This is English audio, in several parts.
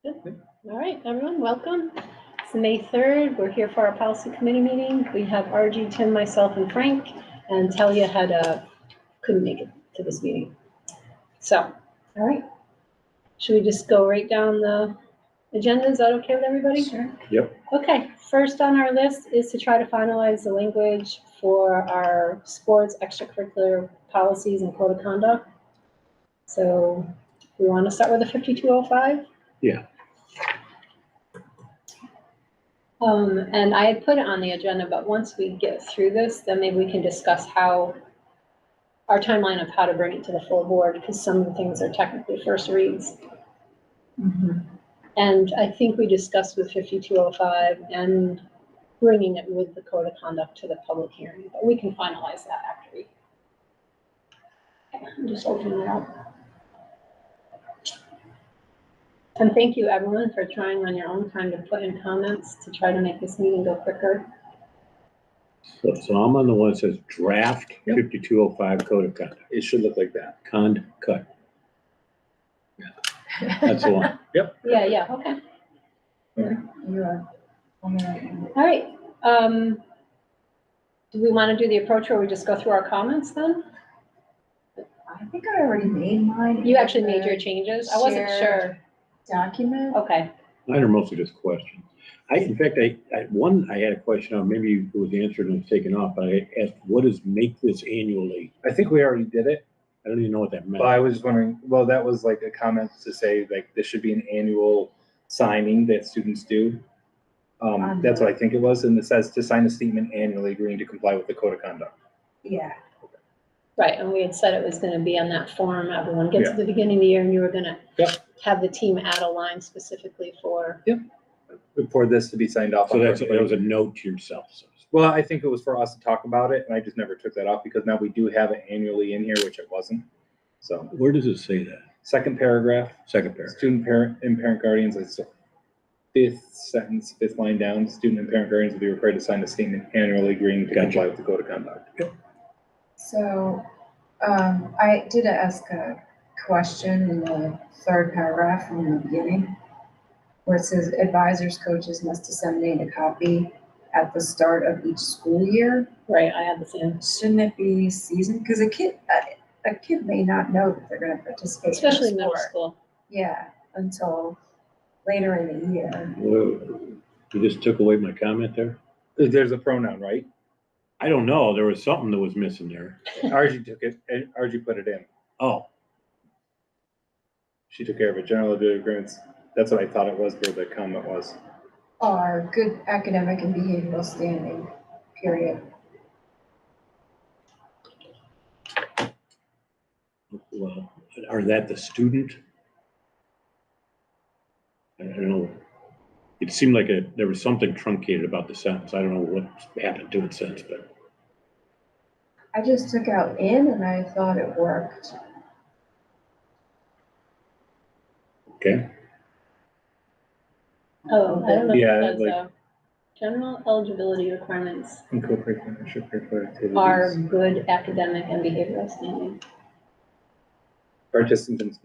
Good. All right, everyone, welcome. It's May 3rd. We're here for our policy committee meeting. We have RG, Tim, myself, and Frank, and Talia couldn't make it to this meeting. So, all right. Should we just go right down the agenda? Is that okay with everybody? Sure. Yep. Okay, first on our list is to try to finalize the language for our sports extracurricular policies and code of conduct. So we want to start with the 5205? Yeah. And I had put it on the agenda, but once we get through this, then maybe we can discuss how our timeline of how to bring it to the full board, because some of the things are technically first reads. Mm-hmm. And I think we discussed with 5205 and bringing it with the code of conduct to the public hearing, but we can finalize that after we. Okay, I'm just opening it up. And thank you everyone for trying on your own time to put in comments to try to make this meeting go quicker. So I'm on the one that says draft 5205 code of conduct. It should look like that. Cut. That's the one. Yep. Yeah, okay. You are. All right. Do we want to do the approach where we just go through our comments then? I think I already made mine. You actually made your changes? I wasn't sure. Document. Okay. Mine are mostly just questions. In fact, I had a question on, maybe it was answered and it's taken off, but I asked, what does make this annually? I think we already did it. I don't even know what that meant. But I was just wondering, well, that was like a comment to say like this should be an annual signing that students do. That's what I think it was. And it says to sign a statement annually agreeing to comply with the code of conduct. Yeah. Right, and we had said it was gonna be on that form, everyone gets Yeah. to the beginning of the year and you were gonna Yep. have the team add a line specifically for. For this to be signed off. So on that everybody. was a note to yourself. So Well, I think it was for us to talk about it, and I just never took that off because now we do have it annually in here, which it wasn't. So where does it say that? second paragraph, Second paragraph. student, parent, and parent guardians, it's the fifth sentence, fifth line down. Student and parent guardians will be required to sign a statement annually agreeing to comply with the code of conduct. So, I did ask a question in the third paragraph from the beginning, where it says advisors, coaches must disseminate a copy at the start of each school year. Right, I had the same. Shouldn't it be season? Because a kid may not know that they're going to participate. Especially in the middle sport. school. Yeah, until later in the year. Well, you just took away my comment there? There's a pronoun, right? I don't know. There was something that was missing there. RG took it, and RG put it in. Oh, She took care of it. General duty agreements. That's what I thought it was, where the comment was. Are good academic and behavioral standing, period. well, are that the student? I don't know. It seemed like there was something truncated about the sentence. I don't know what happened to it since, but. I just took out in and I thought it worked. Okay. Oh, I don't know Yeah, if like- that's general eligibility requirements Incorporate extracurricular activities. are good academic and behavioral standing. Participants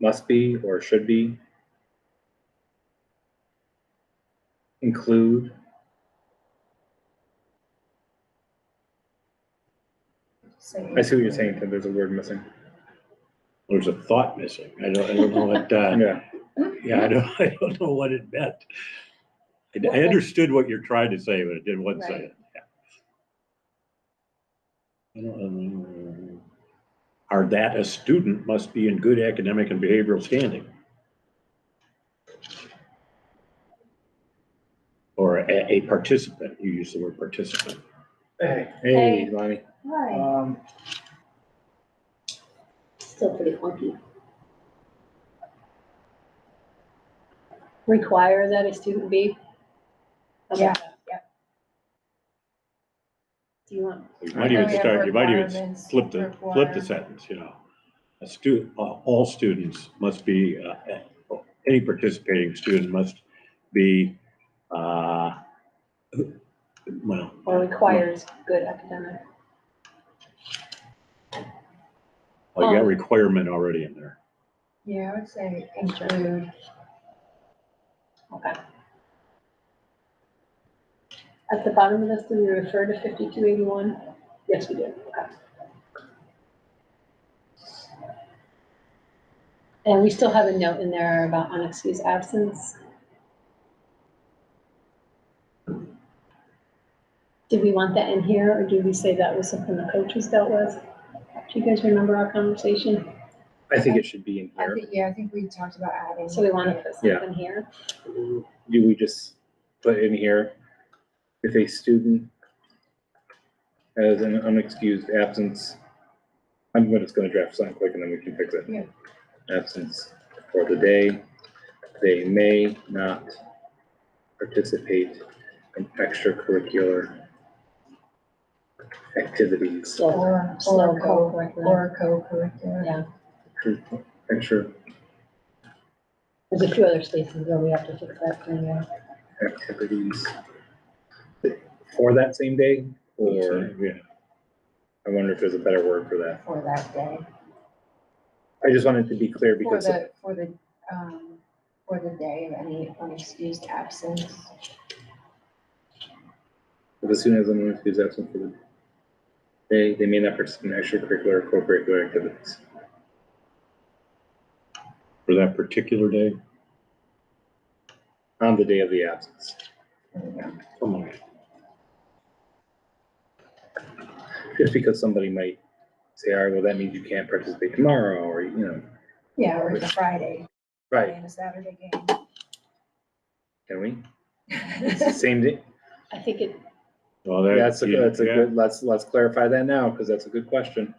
must be or should be. Include. I see what you're saying, Tim. There's a word missing. There's a thought missing. I don't know what, Yeah. I don't know what it meant. I understood what you're trying to say, but it didn't want to say it. Yeah. Are that a student must be in good academic and behavioral standing? Or a participant, you use the word participant. Hey, Lonnie. Right. Still pretty funky. Require that a student be? How about Yeah, that? yeah. Do you want? You might even we have start, you might even requirements flip the require- sentence, you know. All students must be, any participating student must be, well. Or requires good academic. Oh, you got requirement already in there. Yeah, I would say include. Okay. At the bottom of this, do we refer to 5281? Yes, we do. Okay. And we still have a note in there about unexcused absence. Did we want that in here, or did we say that was something the coaches dealt with? Do you guys remember our conversation? I think it should be in I here. think, yeah, I think we talked about adding. So we want to put Yeah. something here? Do we just put in here, if a student has an unexcused absence, I'm just gonna draft something quick and then we can fix it. Yeah. Absence for the day, they may not participate in extracurricular activities. Or Slow co-curricular. Or co-curricular. Yeah, Extra there's a few other spaces where we have to fix that thing, yeah. activities for that same day, or Yeah. I wonder if there's a better word for that. For that day. I just wanted to be clear For because the day of any unexcused absence. if a student has an unexcused absence for the day, they may not participate in extracurricular or co-curricular activities. For that particular day? On the day of the absence. Come on. Just because somebody might say, all right, well, that means you can't participate tomorrow, or, you know. Yeah, or it's a Friday. Right, And a Saturday game. can we? It's the same day. I think it, Well, That's a yeah, good, let's clarify that now, because that's a good question.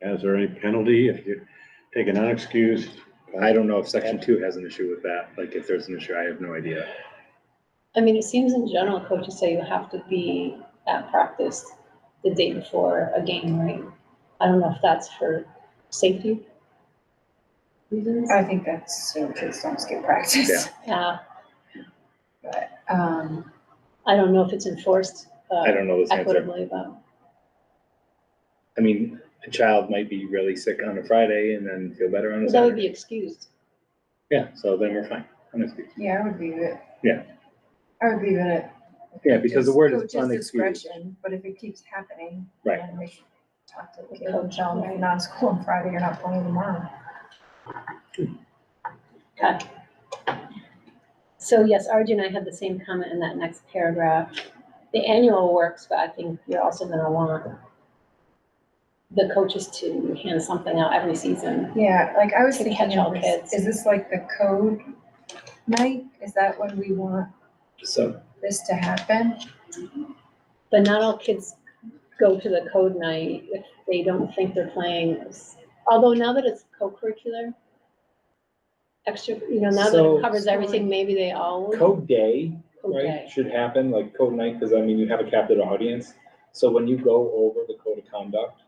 Is there any penalty if you take an unexcused? I don't know if section 2 has an issue with that, like if there's an issue, I have no idea. I mean, it seems in general, coaches say you have to be at practice the day before a game, right? I don't know if that's for safety reasons. I think that's so kids don't skip practice. Yeah, But, I don't know if it's enforced I don't know this answer. equitably, but I mean, a child might be really sick on a Friday and then feel better on a that would be Saturday. excused. Yeah, so then we're fine. Unexcused. yeah, I would leave it. Yeah. I would leave it at. Yeah, because the word is coach's unexcused. discretion, but if it keeps happening. Right. Then we should talk to the kid and tell them if you're not in school on Friday, you're not playing tomorrow. Okay. So yes, RJ and I had the same comment in that next paragraph. The annual works, but I think you're also gonna want the coaches to hand something out every season. Yeah, like I was To thinking catch all of this, kids. is this like the code night? Is that when we want So, this to happen? But not all kids go to the code night if they don't think they're playing. Although now that it's co-curricular, extra, now that So- it covers everything, maybe they all would. code day, Code right, day. should happen, like code night, because I mean, you have a captive audience. So when you go over the code of conduct,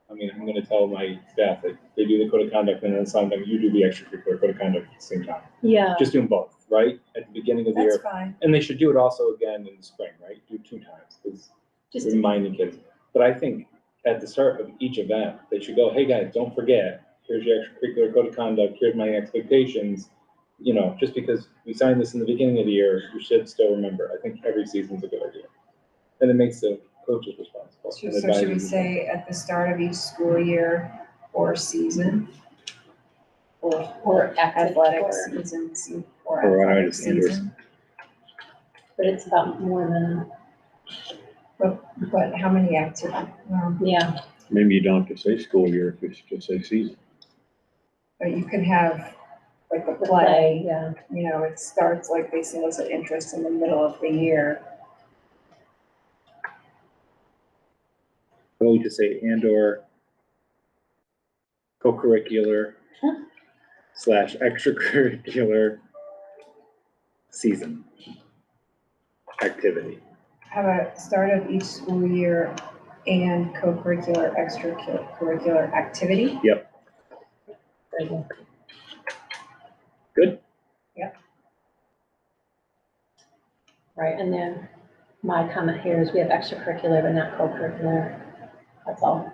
I mean, I'm gonna tell my staff that they do the code of conduct and then sometimes you do the extracurricular code of conduct at the same time. Yeah, Just do them both, right, at the beginning of the That's year. fine. And they should do it also again in the spring, right, do 2 times, because just, reminding kids. But I think at the start of each event, they should go, hey guys, don't forget, here's your extracurricular code of conduct, here's my expectations. You know, just because we signed this in the beginning of the year, you should still remember. I think every season's a good idea. And it makes the coaches responsible. So and should we advisors say at the start of each school year or season? Or athletic or- seasons or Or why don't I athletic just Andrews? season? but it's about more than, But how many activities? yeah. Maybe you don't have to say school year if it's just say season. But you could have like a The play, Yeah, it starts like they solicit interest in the middle of the year. What would you say, and/or co-curricular / extracurricular season activity? How about start of each school year and co-curricular, extracurricular activity? very good. Good? Right, and then my comment here is we have extracurricular but not co-curricular. That's all.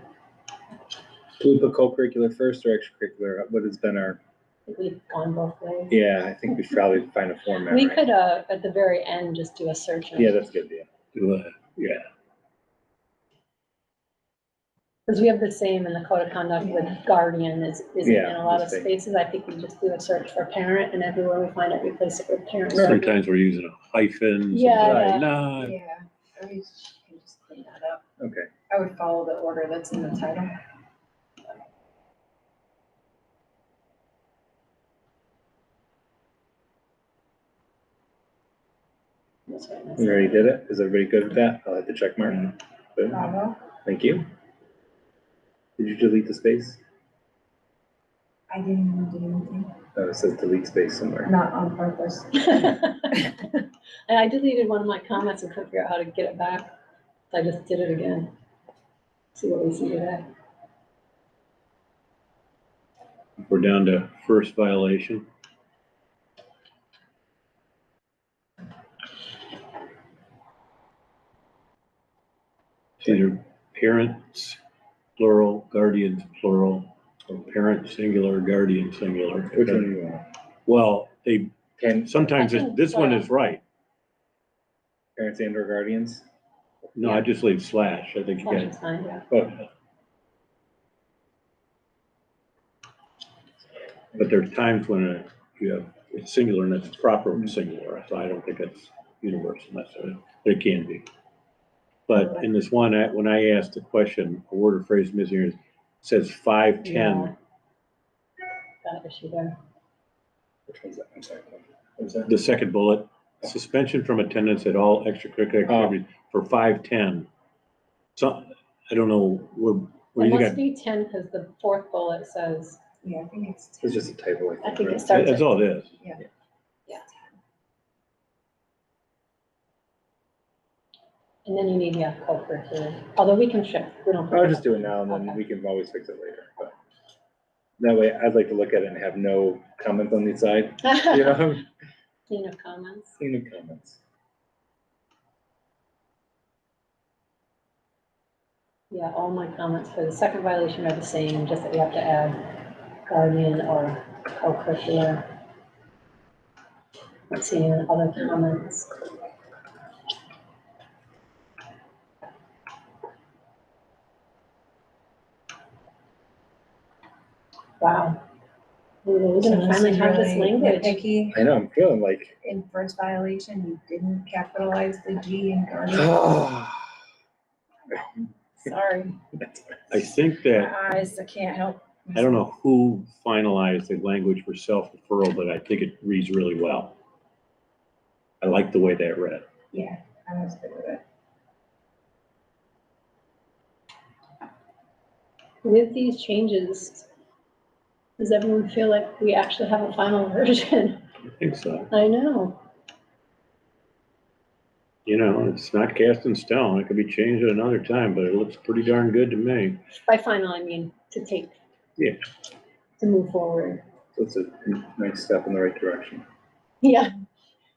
Do we put co-curricular first or extracurricular? What has been our think we've gone both ways. Yeah, I think we should probably find a format. We right? could, at the very end, just do a search. Yeah, that's a good idea. Yeah, Because we have the same in the code of conduct with guardian is in Yeah, a lot the of same. spaces. I think we just do a search for parent and everywhere we find it, replace it with parent. sometimes we're using a hyphen, Yeah, sometimes yeah. not. Yeah, I can just clean that up. Okay. I would follow the order that's in the title. That's right, that's We it. already did it. Is everybody good with that? I'll hit the check mark. Good. Bravo. Thank you. Did you delete the space? I didn't even do anything, Oh, it says delete space somewhere. not on purpose. And I deleted one of my comments and couldn't figure out how to get it back. So I just did it again. See what we see today. We're down to first violation. It's either parents, plural, guardians, plural, or parent singular, guardian singular. Which one do you want? Well, they, Can sometimes I think this one is plural. right. parents and or guardians? No, I just leave slash. I think you Slash got is fine, yeah. But there are times when you have it's singular and it's proper singular, so I don't think it's universal necessarily, but it can be. But in this one, when I asked the question, a word or phrase missing here, it says 510. Yeah. That issue there. Which one's that? I'm sorry. What was that? The second bullet, suspension from attendance at all extracurricular activities for 510. So, I don't know, where It you must got, be 10 because the fourth bullet says, Yeah, I think it's. It's just a typo. I think it right? starts that's at, all it is. and then you need, yeah, co-curricular. Although we can shift, we don't. I'll just do it now and then Okay. we can always fix it later. But that way, I'd like to look at it and have no comments on the side. You know, Clean up comments. any comments. Yeah, all my comments for the second violation are the same, just that we have to add guardian or co-curricular. Let's see, any other comments. Wow. We're gonna finally have this language. Nitpicky. I know, I'm feeling like. In first violation, you didn't capitalize the G in guardian. Sorry, I think that, my eyes, I can't help. I don't know who finalized the language for self-referral, but I think it reads really well. I like the way that read. Yeah, I was good with it. With these changes, does everyone feel like we actually have a final version? I think so. I know. You know, it's not cast in stone. It could be changed at another time, but it looks pretty darn good to me. By final, I mean to take. Yeah. To move forward. So it's a nice step in the right direction. Yeah.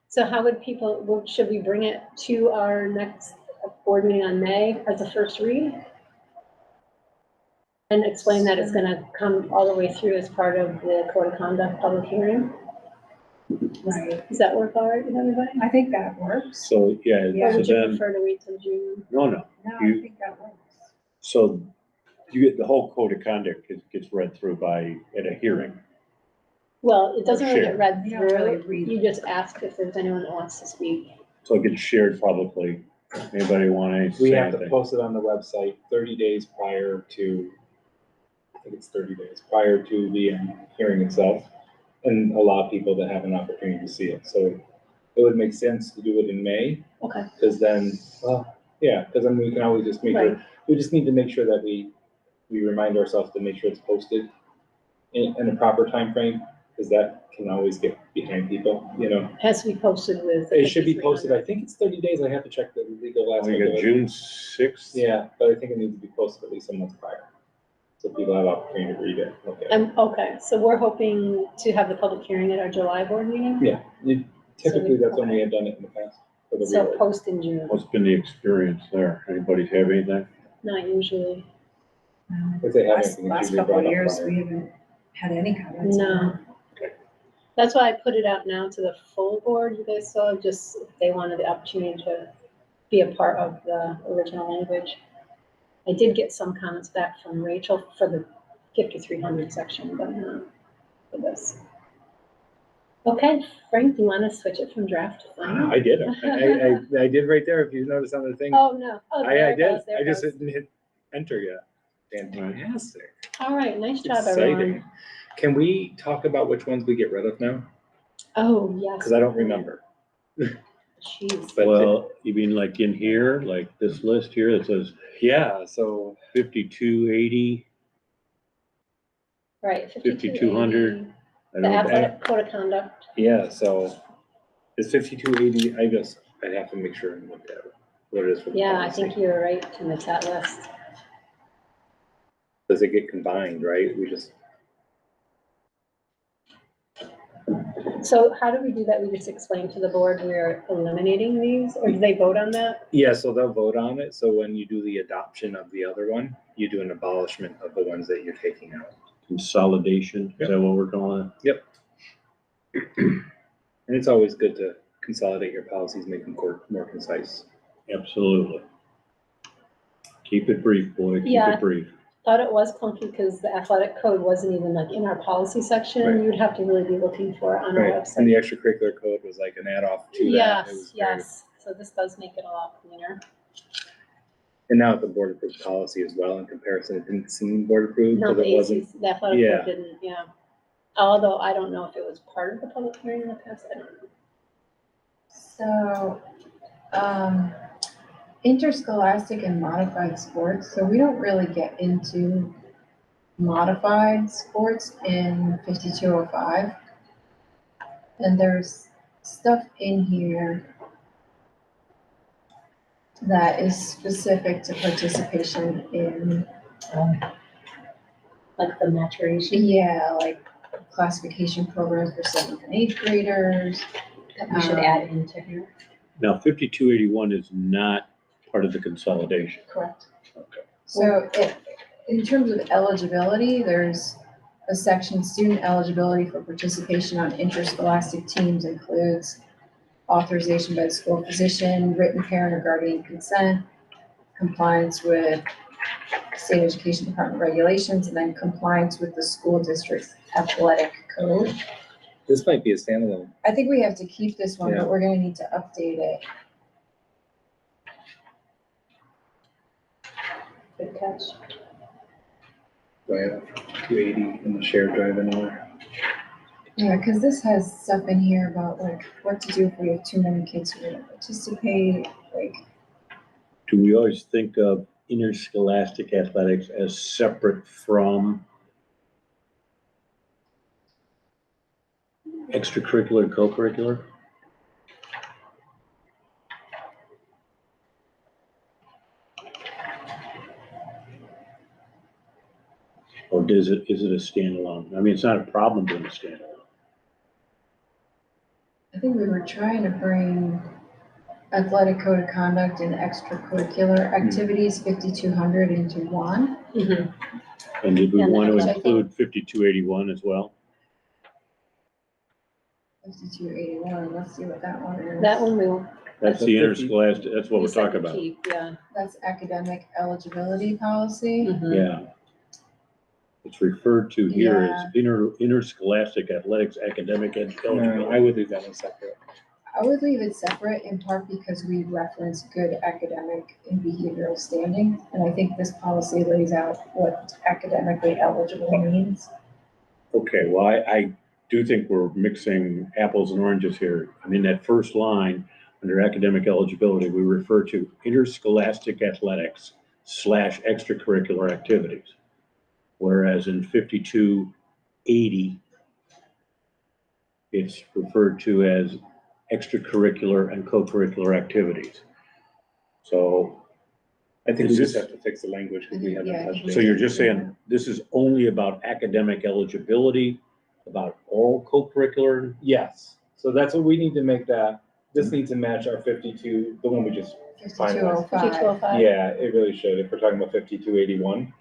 So how would people, should we bring it to our next board meeting on May as a first read? And explain that it's gonna come all the way through as part of the code of conduct public hearing? Right, Does that work all right with everybody? I think that works. So, yeah, Yeah. Or so would you then, prefer to wait till June? no, No, You- I think that works. so you get, the whole code of conduct gets read through at a hearing. Well, it doesn't really Sure. get read You don't really through. read You just ask if there's anyone that wants to speak. So it gets shared publicly. Anybody want to We say have to anything? post it on the website 30 days prior to, I think it's 30 days prior to the hearing itself, and allow people to have an opportunity to see it. So it would make sense to do it in May, Okay. because then, well, yeah, because then we can always just make Right. sure, we just need to make sure that we remind ourselves to make sure it's posted in a proper time frame, because that can always get behind people, you know. Has to be posted with. It should be posted, I think it's 30 days, I have to check the legal Oh, aspect you of got it. June 6th? Yeah, but I think it needs to be posted at least a month prior, so people have opportunity to read it, look at it. Okay, so we're hoping to have the public hearing at our July board meeting? Yeah, typically that's when we have done it in the past. For the So reorg. post in June, What's been the experience there? Anybody have anything? not usually. If they have Last anything, it last should be couple brought of up years, prior. we haven't had any comments. No. That's why I put it out now to the full board, you guys saw, just if they wanted the opportunity to be a part of the original language. I did get some comments back from Rachel for the 5300 section, but not for this. Okay, Frank, do you want to switch it from draft to final? I did. I did right there. If you notice on the thing. Oh, no. Oh, I there it did. goes, there I it just goes. didn't hit enter yet. Fantastic. All right, nice job, Exciting. everyone. Can we talk about which ones we get rid of now? Oh, yes. Because I don't remember. Jeez. But Well, you mean like in here, like this list here that says yeah, so 5280, Right, 5200. I The don't know, athletic code of conduct. yeah, so it's 5280. I'd have to make sure and look at what it is for the Yeah, I policy. think you're right to make that list. Does it get combined, right? We just, So how do we do that? We just explain to the board we're eliminating these, or do they vote on that? yeah, so they'll vote on it. So when you do the adoption of the other one, you do an abolishment of the ones that you're taking out. consolidation, is that what we're calling it? And it's always good to consolidate your policies, make them more concise. Absolutely. Keep it brief, boy, keep Yeah. it brief. Thought it was clunky because the athletic code wasn't even like in our policy section. Right. You'd have to really be looking for it on our Right, and website. the extracurricular code was like an add-off to that. It Yes, was very- yes. So this does make it a lot cleaner. And now the board approved policy as well, in comparison, it didn't seem board approved, No, because the it wasn't. ACs, the athletic Yeah. code didn't, yeah. Although I don't know if it was part of the public hearing in the past, I don't know. So, interscholastic and modified sports, so we don't really get into modified sports in 5205. And there's stuff in here that is specific to participation in, Like the maturation. yeah, like classification program for 7th and 8th graders. That we should add into here. Now, 5281 is not part of the consolidation. Correct. Okay. So in terms of eligibility, there's a section, student eligibility for participation on interscholastic teams includes authorization by the school physician, written parent or guardian consent, compliance with state education department regulations, and then compliance with the school district's athletic code. This might be a standalone. I think we have to keep this one, Yeah. but we're gonna need to update it. Good catch. Right, 280 in the shared drive anywhere. Yeah, because this has stuff in here about like what to do if we have too many kids who don't participate, like, Do we always think of interscholastic athletics as separate from extracurricular, co-curricular? Or is it a standalone? I mean, it's not a problem being a standalone. I think we were trying to bring athletic code of conduct and extracurricular activities 5200 into one. Mhm. And did we And want which to I think- include 5281 as well? 5281, let's see what that one is. That one will. That's the interscholastic, that's what we we're said talking to about. keep, yeah. That's academic eligibility policy. Mhm. Yeah. It's referred to here as interscholastic athletics, academic and No, I eligibility. would leave that one separate. I would leave it separate in part because we reference good academic and behavioral standing. And I think this policy lays out what academically eligible means. Okay, well, I do think we're mixing apples and oranges here. I mean, that first line, under academic eligibility, we refer to interscholastic athletics / extracurricular activities. Whereas in 5280, it's referred to as extracurricular and co-curricular activities. So, I think we Is just this- have to fix the language because we haven't Yeah, I touched think it. so you're just saying this is only about academic eligibility, about all co-curricular? Yes, so that's what we need to make that, this needs to match our 52, the one we just, 5205. 5205. yeah, it really should, if we're talking about 5281.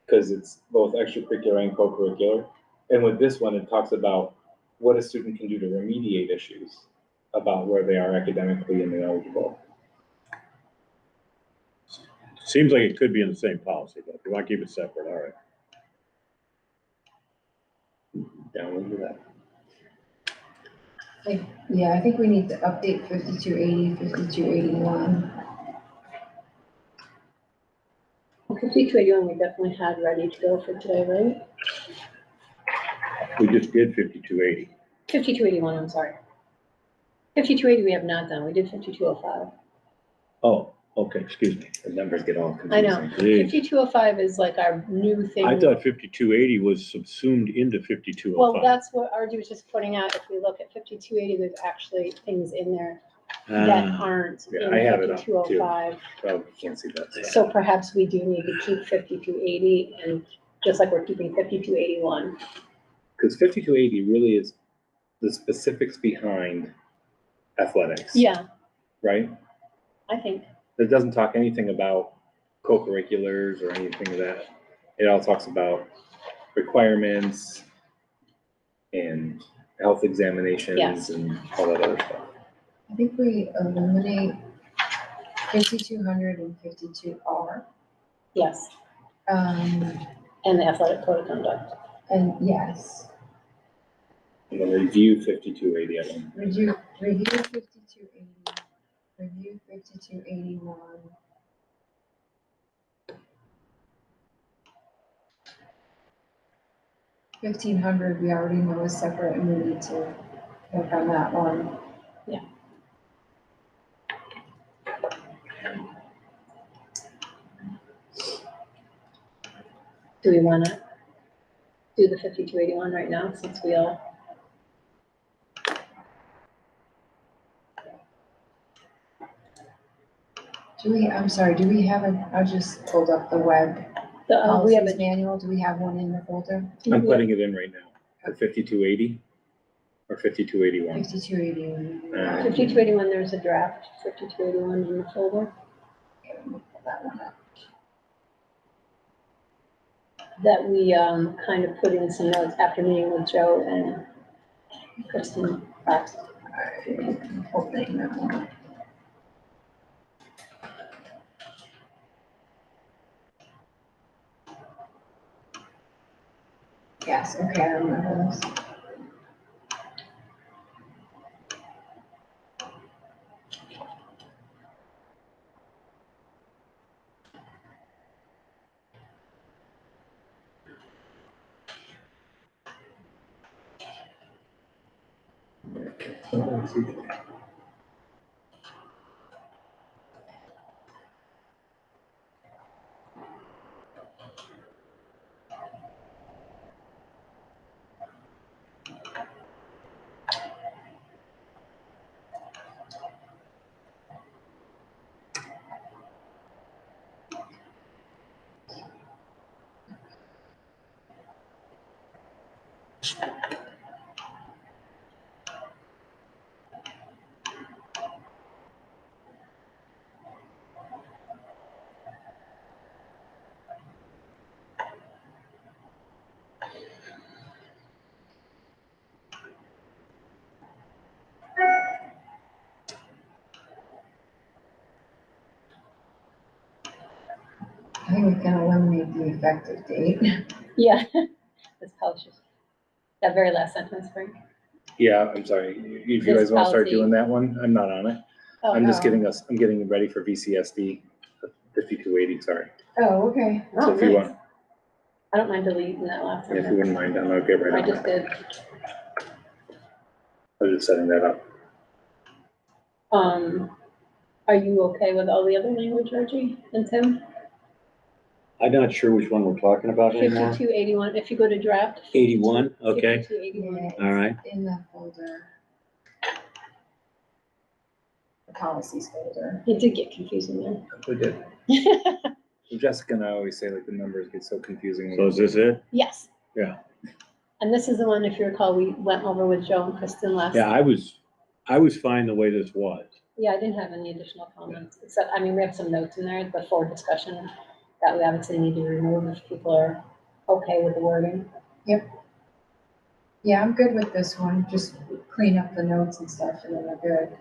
Because it's both extracurricular and co-curricular. And with this one, it talks about what a student can do to remediate issues about where they are academically and eligible. Seems like it could be in the same policy, but if you want to keep it separate, all right. Down with that. Yeah, I think we need to update 5280, 5281. 5281 we definitely had ready to go for today, right? We just did 5280. 5281, I'm sorry. 5280 we have not done. We did 5205. Oh, okay, excuse me. The numbers get all I know. confusing. Jeez. 5205 is like our new thing. I thought 5280 was subsumed into 5205. Well, that's what RG was just pointing out. If we look at 5280, there's actually things in there that Ah, aren't Yeah, in I have it up, too. 5205. Well, you can't see that. So perhaps we do need to keep 5280 and just like we're keeping 5281. Because 5280 really is the specifics behind athletics. Yeah, Right? I think. It doesn't talk anything about co-curriculars or anything of that. It all talks about requirements and health examinations Yes. and all that other stuff. I think we eliminate 5200 and 52R. Yes. And And the athletic code of conduct. yes, And then review 5280 of them. review 5280, review 5281. $1,500 we already know is separate and we need to work on that one. Do we want to do the 5281 right now since we all, I'm sorry, do we have I just pulled up the web we have policies a, manual, do we have one in the folder? I'm putting it in right now for 5280 or 5281. 5281. 5281, there's a draft, 5281 in the folder Okay, let me pull that one up. that we kind of put in some notes after meeting with Joe and Kristen Fox. I'm opening that one up. Yes, okay, I remember this. I think we can eliminate the effective date. Yeah, this policy, that very last sentence, Frank. Yeah, I'm sorry. If you This guys want to start policy- doing that one, I'm not on it. Oh, I'm just no. I'm getting ready for VCSD 5280, sorry. Oh, okay. So Oh, if you nice. want, I don't mind deleting that last if you sentence. wouldn't mind, I'll get right I on just that. did. I was just setting that up. Are you okay with all the other language, Reggie and Tim? I'm not sure which one we're talking about anymore. 5281, if you go to draft. 81, okay, 5281. Yeah, all right. it's in the folder. The policies folder. It did get confusing We did. there. Jessica and I always say like the numbers get so confusing. So is this it? Yes. Yeah. And this is the one, if you recall, we went over with Joe and Kristen last. Yeah, I was fine the way this was. Yeah, I didn't have any additional comments, except, I mean, we have some notes in there before discussion that we obviously need to remove if people are okay with the wording. Yeah, I'm good with this one, just clean up the notes and stuff and then we're good.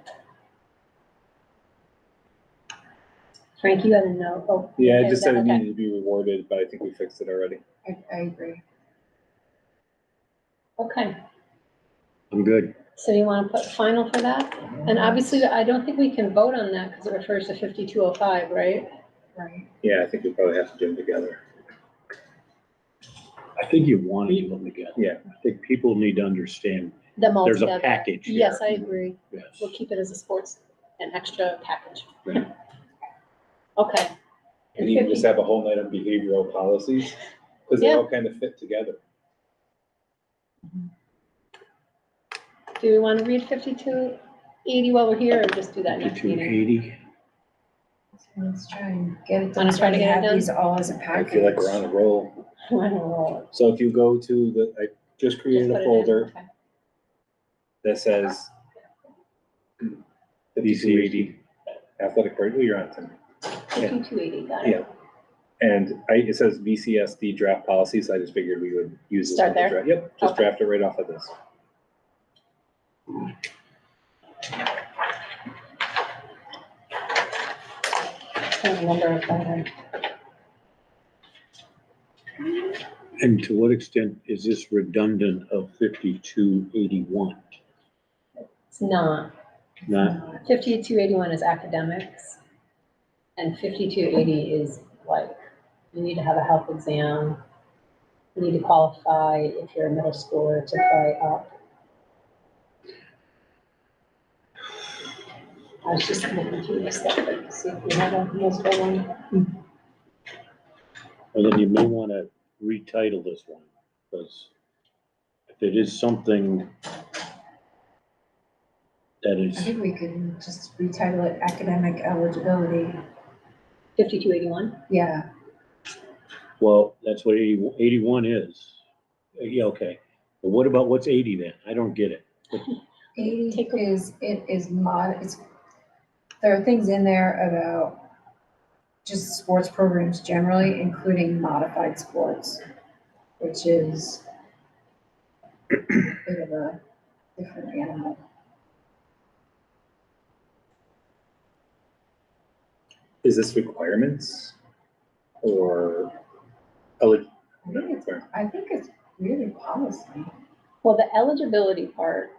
Frank, you had a note. Oh, Yeah, okay it just with said that? it Okay. needed to be rewarded, but I think we fixed it already. I agree. Okay, I'm good. so you want to put final for that? And obviously, I don't think we can vote on that because it refers to 5205, right? Right. Yeah, I think we probably have to do them together. I think you want to do them together. Yeah. I think people need to understand Them all there's a together. package here. Yes, I agree. Yes. We'll keep it as a sports, an extra package. Right. Okay. And even just have a whole night on behavioral policies, because they Yeah. all kind of fit together. Do we want to read 5280 while we're here or just do that next meeting? 5280. Let's try and get it done. Wanna try to so we get it have done? These all as a I package. feel like we're on a roll. I don't know. So if you go to I just Just created put a it in, folder okay. that says DC80. athletic parade, you're on to 5280, got it. Yeah. And it says VCSD draft policy, so I just figured we would use this. Start one to there? draft. Yep, just Okay. draft it right off of this. I can't remember if I had. And to what extent is this redundant of 5281? It's not. Not, 5281 is academics. And 5280 is like, you need to have a health exam. You need to qualify if you're a middle schooler to play up. I was just looking through this stuff, to see if we had a multiple one. and then you may want to retitle this one, because if it is something that I is, think we could just retitle it academic eligibility. 5281? Yeah, well, that's what 81 is. Yeah, okay. But what about what's 80 then? I don't get it. 80 Take a- it's, there are things in there about just sports programs generally, including modified sports, which is a bit of a different animal. Is this requirements or I think it's really policy. Well, the eligibility part,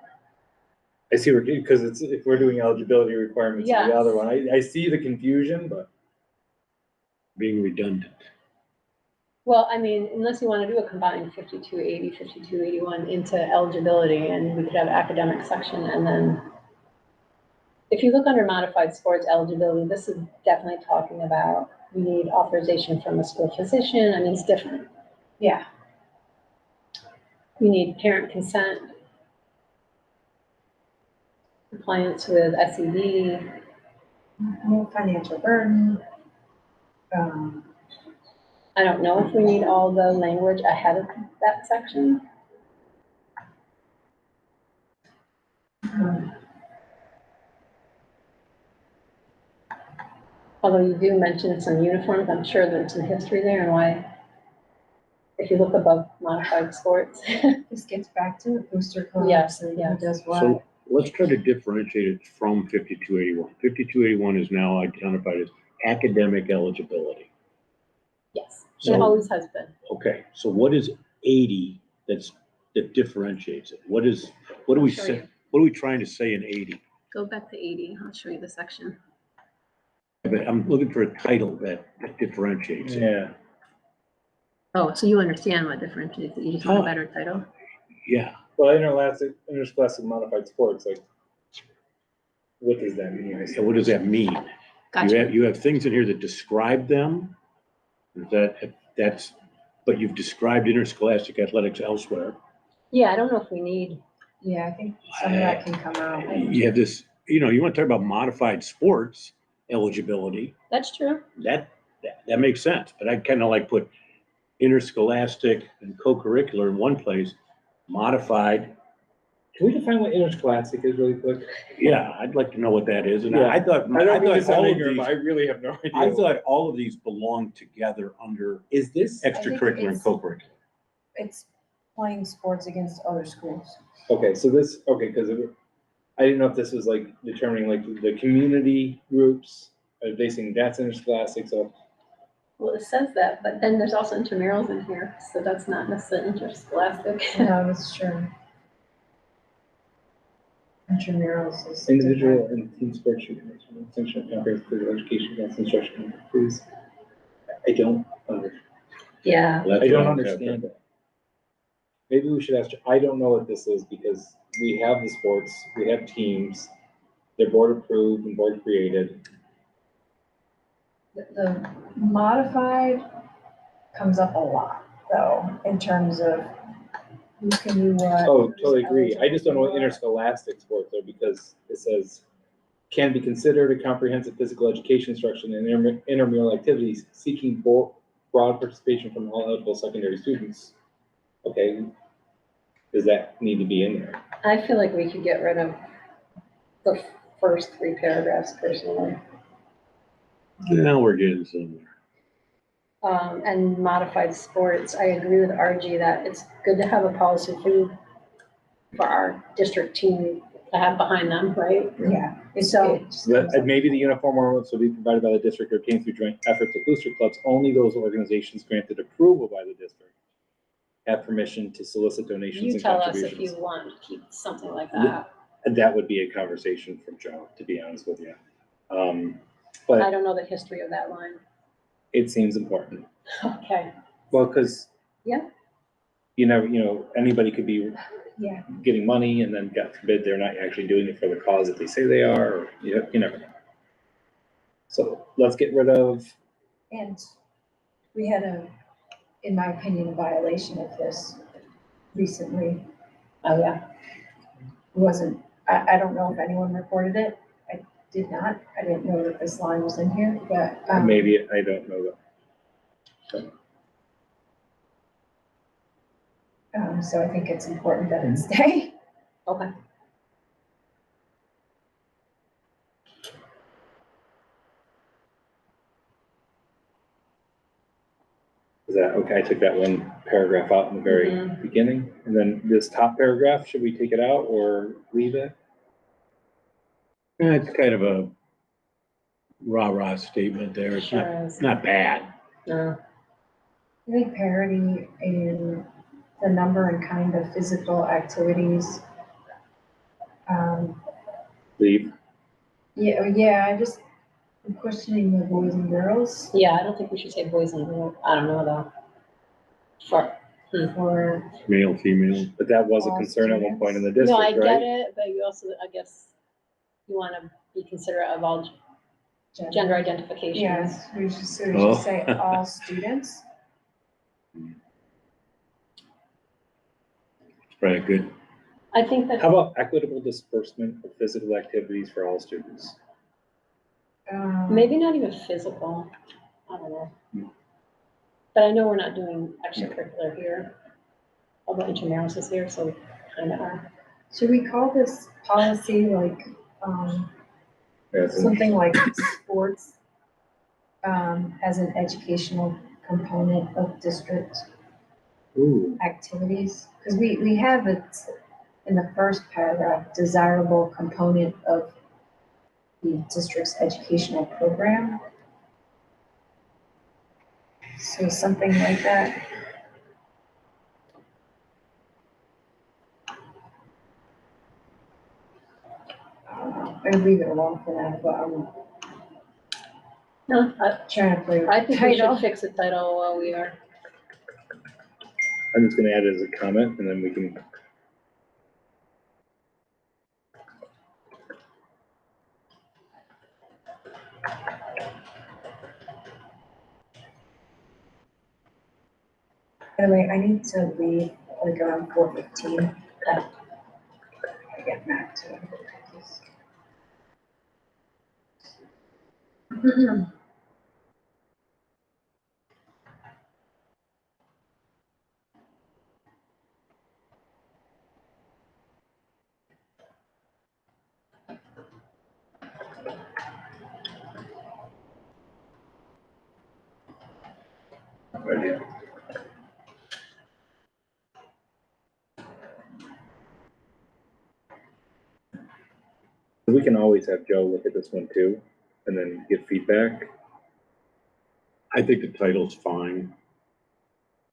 I see where, because it's, if we're doing eligibility requirements in the Yes. other one, I see the confusion, but Being redundant. well, I mean, unless you want to do a combined 5280, 5281 into eligibility, and we could have academic section, and then if you look under modified sports eligibility, this is definitely talking about, we need authorization from a school physician. I mean, it's different. Yeah, You need parent consent, compliance with SED. no financial burden. I don't know if we need all the language ahead of that section. Although you do mention some uniforms, I'm sure there's some history there and why, if you look above modified sports. This gets back to the booster Yes, clubs and yes. who does what. So let's try to differentiate it from 5281. 5281 is now identified as academic eligibility. Yes, it So- always has been. Okay, so what is 80 that differentiates it? What do we I'll show say? you. What are we trying to say in 80? Go back to 80, I'll show you the section. But I'm looking for a title that differentiates it. yeah. Oh, so you understand what differentiates it, you just want a Oh. better title? Yeah, Well, interscholastic modified sports, like, what does that mean? so what does that mean? Gotcha. You have things in here that describe them. But you've described interscholastic athletics elsewhere. Yeah, I don't know if we need, Yeah, I think some of that can come out. You have this, you want to talk about modified sports eligibility, that's true. that makes sense, but I'd kind of like put interscholastic and co-curricular in one place, modified. Can we define what interscholastic is really quick? Yeah, I'd like to know what that is, and Yeah. I thought I don't mean to sound all of ignorant, but I these, really have no idea. I thought all of these belonged together under Is this? extracurricular and it's- co-curricular. It's playing sports against other schools. Okay, so this, okay, because I didn't know if this was like determining like the community groups, are they saying that's interscholastic, so, Well, it says that, but then there's also intramurals in here, so that's not necessarily interscholastic. No, that's true. Intramurals is individual and team sports, essential comprehensive physical education, that's instruction, please. I don't understand. Yeah. That's I don't what I'm understand it. Maybe we should ask, I don't know what this is because we have the sports, we have teams, they're board approved and board created. The modified comes up a lot, though, in terms of who can do what. Oh, who's totally agree. I just don't know what eligible interscholastic sports are because it says can be considered a comprehensive physical education instruction and intramural activities seeking broad participation from all eligible secondary students. Okay, does that need to be in there? I feel like we could get rid of the first 3 paragraphs personally, Now we're getting somewhere. and modified sports. I agree with RG that it's good to have a policy for our district team to have behind them, right? what. Yeah. So- it just comes up. Maybe the uniform ornaments will be provided by the district or obtained through joint efforts of booster clubs. Only those organizations granted approval by the district have permission to solicit donations You and tell us if contributions. you want to keep something like Yeah. that. And that would be a conversation from Joe, to be honest with you. I But don't know the history of that line. it seems important. Okay. Well, because. Yeah. You never, anybody could be Yeah, getting money and then God forbid they're not actually doing it for the cause that they say they are, or you never know. So let's get rid of, and we had in my opinion, a violation of this recently. Oh, yeah. I don't know if anyone reported it. I did not. I didn't know that this line was in here, but. maybe, I don't know that. So I think it's important that it stay. Okay. Is that, okay, I took that one paragraph out in the very Mhm. beginning, and then this top paragraph, should we take it out or leave it? Yeah, it's kind of a rah-rah statement there. It's Sure not, is. not bad. No. I think parity in the number and kind of physical activities. Leave. I'm questioning the boys and girls Yeah, I don't think we should say boys and girls. I don't know though. For, for, Male, female. But that was a All concern at one point in the no, I district, get right? it, but you also, I guess, you want to be considerate of all gender identifications. yes, we should Oh. say all students. Right, good. I think that, How about equitable disbursement of physical activities for all students? maybe not even physical, I don't know. But I know we're not doing extracurricular here, although intramurals is here, so we kind of are. Should we call this policy like, something like sports, as an educational component of district Ooh, activities? Because we have it in the first paragraph, desirable component of the district's educational program. So something like that. I would leave it alone for now, but I'm No, trying to play with I the think we title. should fix the title while we are. I'm just gonna add it as a comment and then we can. By the way, I need to leave like around 4:15. Okay. I get back to it. We can always have Joe look at this one too, and then give feedback. I think the title's fine.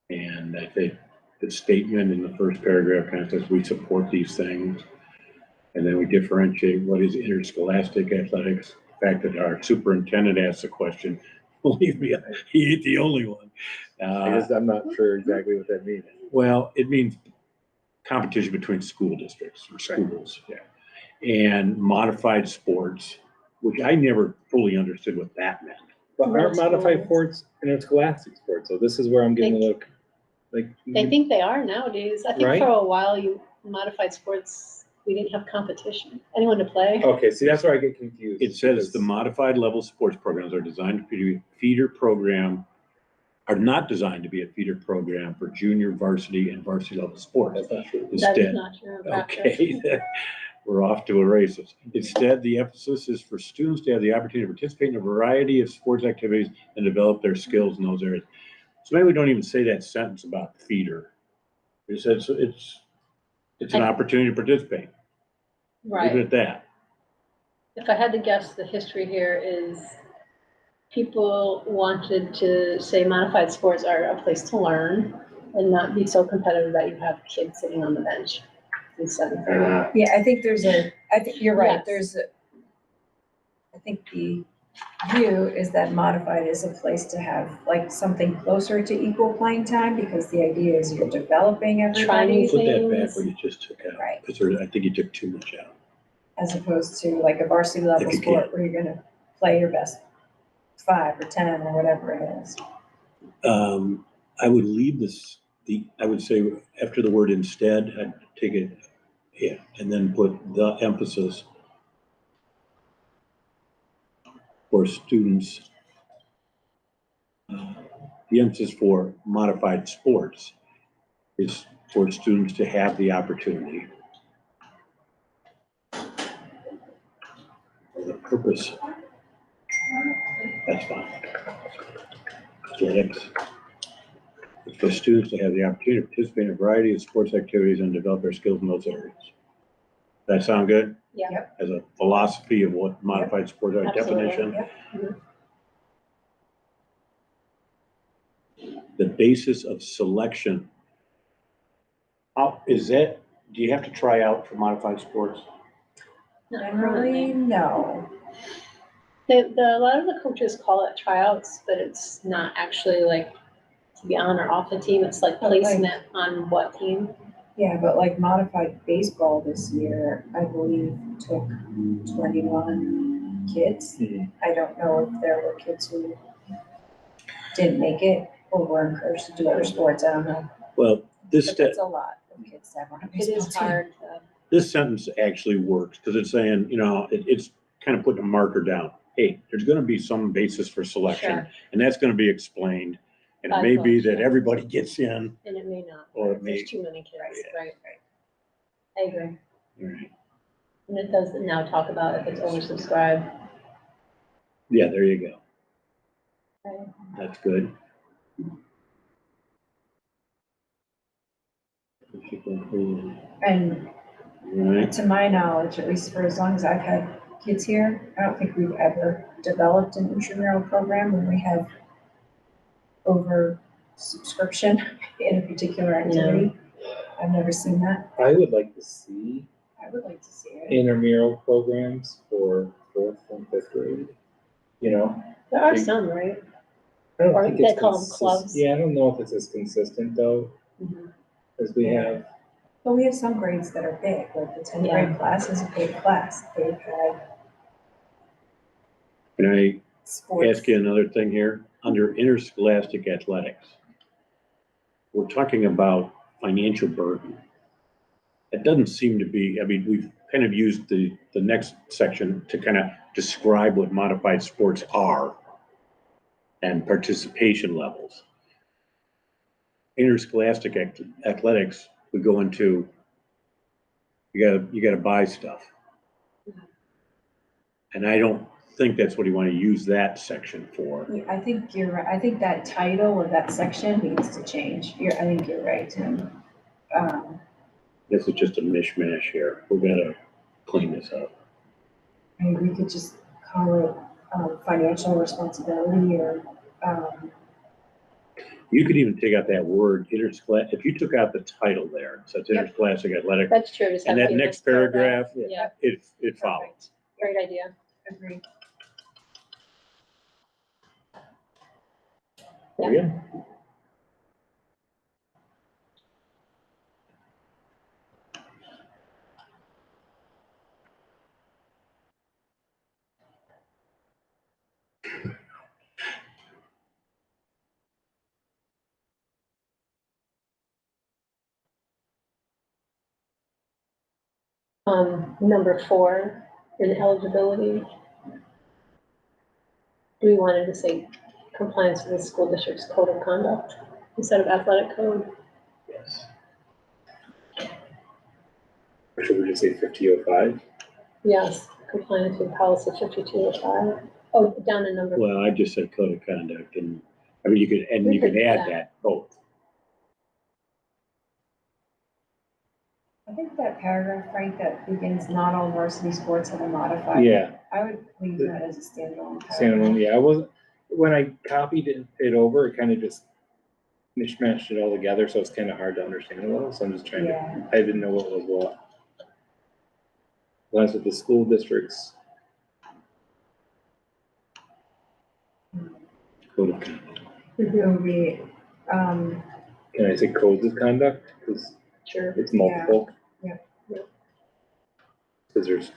And I think the statement in the first paragraph kind of says we support these things. And then we differentiate what is interscholastic athletics. The fact that our superintendent asked the question, believe me, he ain't the only one. I'm not sure exactly what that means. Well, it means competition between school districts or schools. Yeah. And modified sports, which I never fully understood what that meant. But aren't modified sports interscholastic sports? So this is where I'm getting a look. Like, I think they are nowadays. I think Right? for a while, you modified sports, we didn't have competition, anyone to play. okay, see, that's where I get confused. It says the modified level sports programs are designed to be a feeder program, are not designed to be a feeder program for junior varsity and varsity level sports. That's not true. That is Instead, not true in practice. okay, we're off to a races. Instead, the emphasis is for students to have the opportunity to participate in a variety of sports activities and develop their skills in those areas. So maybe we don't even say that sentence about feeder. It says it's an opportunity to participate. Leave it Right. at that. If I had to guess, the history here is people wanted to say modified sports are a place to learn and not be so competitive that you have kids sitting on the bench in seventh grade. Yeah, I think I think you're right, Yes. I think the view is that modified is a place to have like something closer to equal playing time, because the idea is you're developing Trying everybody, Put that back things. where you just took out. Right. Because I think you took too much out. as opposed to like a varsity level If you sport where you're gonna play your best 5 or 10 or whatever it is. I would leave this, I would say after the word instead, I'd take it, yeah, and then put the emphasis for students. The emphasis for modified sports is for students to have the opportunity. For the purpose. That's fine. Athletics. It's for students to have the opportunity to participate in a variety of sports activities and develop their skills in those areas. That sound good? Yeah. Yep. As a philosophy of what modified sports are, Absolutely. definition. Yep. The basis of selection. How, is that, do you have to try out for modified sports? Not Generally, currently. no. A lot of the coaches call it tryouts, but it's not actually like to be on or off the team. It's like Oh, right. placement on what team. Yeah, but like modified baseball this year, I believe took 21 kids. Mhm. I don't know if there were kids who didn't make it or were encouraged to do other sports, I don't know. Well, But that's a lot of kids to have on a It baseball is team. hard. this sentence actually works because it's saying, it's kind of putting a marker down. Hey, there's going to be some basis for selection, Sure. and that's going to be explained. And it By may be coach, that yeah. everybody gets in, And it may not. or it If may. There's too many kids, Yeah. right? I agree. Right. And it does now talk about if it's oversubscribed. Yeah, there you go. Right. That's good. And Right. to my knowledge, at least for as long as I've had kids here, I don't think we've ever developed an intramural program when we have over subscription in a particular activity. I've never seen that. I would like to see I would like to see it. intramural programs for 4th and 5th grade. There are Big- some, right? I don't Or think they it's call them clubs. Yeah, I don't know if it's as consistent though, Mhm. as we have. But we have some grades that are big, like the 10th Yeah. grade class is a big class. They've had Can I sports. ask you another thing here? Under interscholastic athletics, we're talking about financial burden. It doesn't seem to be, we've kind of used the next section to kind of describe what modified sports are and participation levels. Interscholastic athletics, we go into, you gotta buy stuff. And I don't think that's what you want to use that section for. Yeah, I think you're right. I think that title of that section needs to change. I think you're right, Tim. This is just a mishmash here. We gotta clean this up. I mean, we could just call it, financial responsibility or, You could even take out that word interscholastic, if you took out the title there, so it's Yep. interscholastic athletic, That's true. just and have that the next paragraph, Yeah, it follows. great idea. agree. Yeah. Yeah. Number 4, in eligibility. Do we want to say compliance with the school district's code of conduct instead of athletic code? Yes. Or should we just say 5005? Yes, compliance with policy 5205. Oh, down in number. Well, I just said code of conduct, and, I mean, you could add that both. I think that paragraph, Frank, that begins, not all varsity sports have a modified. Yeah, I would leave that as a standalone paragraph. standalone, yeah, I wasn't, when I copied it over, it kind of just mishmashed it all together, so it's kind of hard to understand a little, so I'm just trying to, Yeah, I didn't know what was what. That's with the school districts. Code of conduct. it would be, Can I say codes of conduct? Because Sure. it's multiple. Yeah. Yeah. Because there's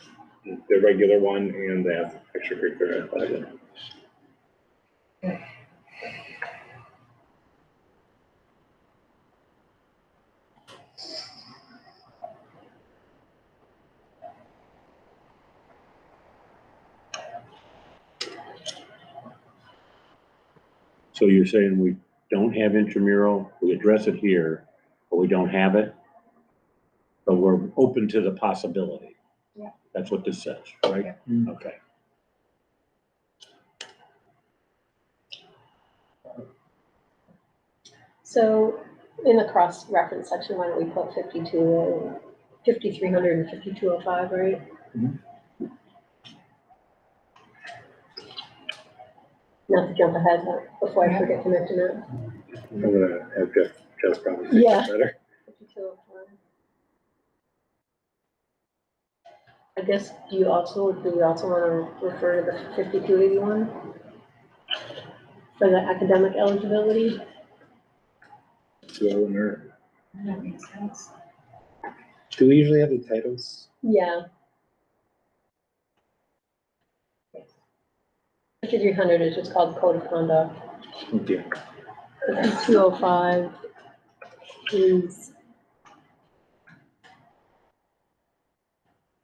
the regular one and the extracurricular athletic. So you're saying we don't have intramural, we address it here, but we don't have it? But we're open to the possibility? Yeah. That's what this says, right? Yeah. Okay. So in the cross-reference section, why don't we put 5300 and 5205, right? Mhm. Not to jump ahead, but before I forget to mention it. I'm gonna have Jeff's probably fix Yeah. it better. 5205. I guess, do we also want to refer to the 5281? For the academic eligibility? So, or, that makes sense. do we usually have the titles? Yeah. 5300 is just called code of conduct. Yeah. 5205 is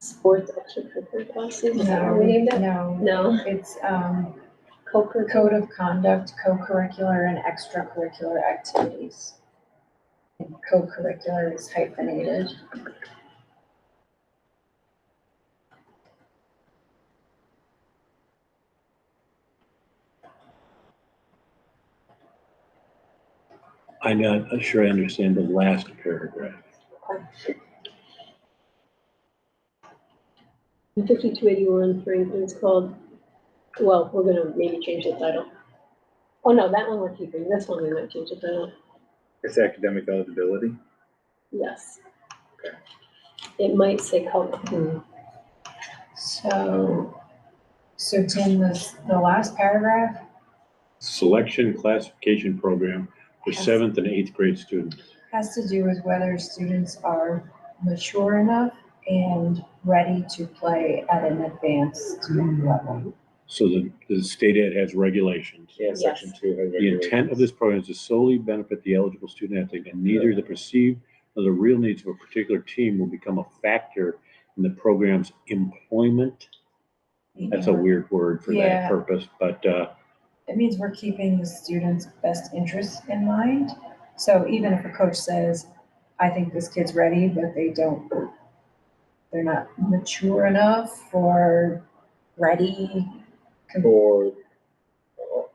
sports extracurricular classes, is that what we named it? No, No, it's, co-curricular. code of conduct, co-curricular and extracurricular activities. And co-curricular is hyphenated. I'm not sure I understand the last paragraph. In 5281, for instance, called, well, we're gonna maybe change the title. Oh, no, that one we're keeping, this one we might change the title, It's academic eligibility. yes. Okay. It might say So Tim, the last paragraph Selection classification program for 7th and 8th grade students. has to do with whether students are mature enough and ready to play at an advanced level. So the state ed has regulations. Yeah, section 2 has The regulations. intent of this program is to solely benefit the eligible student athlete, and neither the perceived nor the real needs of a particular team will become a factor in the program's employment. That's a weird word for that Yeah. purpose, but It means we're keeping the student's best interests in mind. So even if a coach says, I think this kid's ready, but they're not mature enough or ready. Or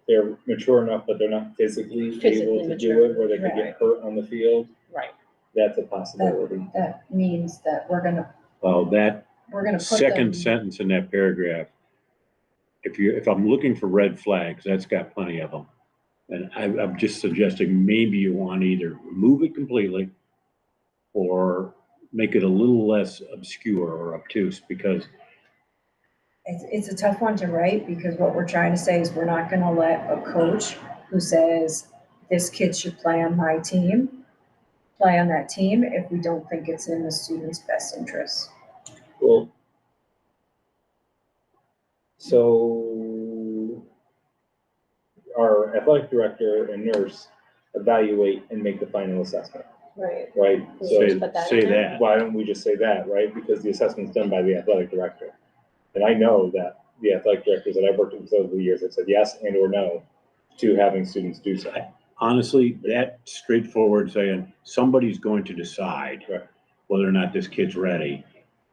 they're mature enough, but they're not physically Physically able to do mature. it, where they could Right. get hurt on the field. Right. That's a possibility. That means that we're gonna, well, that we're gonna put second them, sentence in that paragraph, if I'm looking for red flags, that's got plenty of them. And I'm just suggesting maybe you want to either remove it completely or make it a little less obscure or obtuse, because it's a tough one to write, because what we're trying to say is we're not gonna let a coach who says, this kid should play on my team, play on that team if we don't think it's in the student's best interest. Well, so our athletic director and nurse evaluate and make the final assessment, Right. right? We So just put that say in there? that. why don't we just say that, right? Because the assessment's done by the athletic director. And I know that the athletic directors that I've worked with over the years have said yes and or no to having students do so. honestly, that straightforward saying, somebody's going to decide Right. whether or not this kid's ready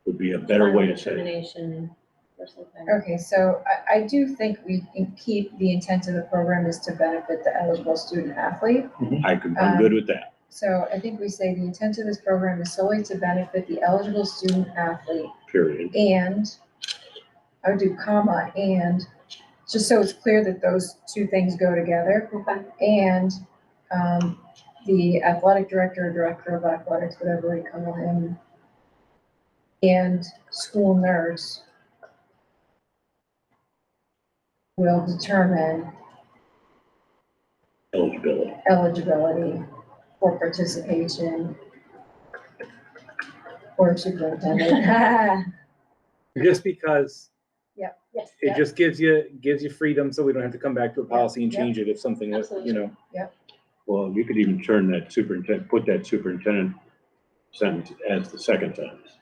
would be a better way to say it. Determination or something. Okay, so I do think we can keep the intent of the program is to benefit the eligible student athlete. I'm good with that. So I think we say the intent of this program is solely to benefit the eligible student athlete, Period. and I would do comma, and, just so it's clear that those two things go together. Okay. And the athletic director or director of athletics, whatever we call him, and school nurse will determine Eligibility. eligibility for participation or superintendent. Just because Yes. it just gives you freedom, so we don't have to come back to a policy and Yep. change it if something was, you know. Well, you could even turn that superintendent, put that superintendent sentence as the second sentence.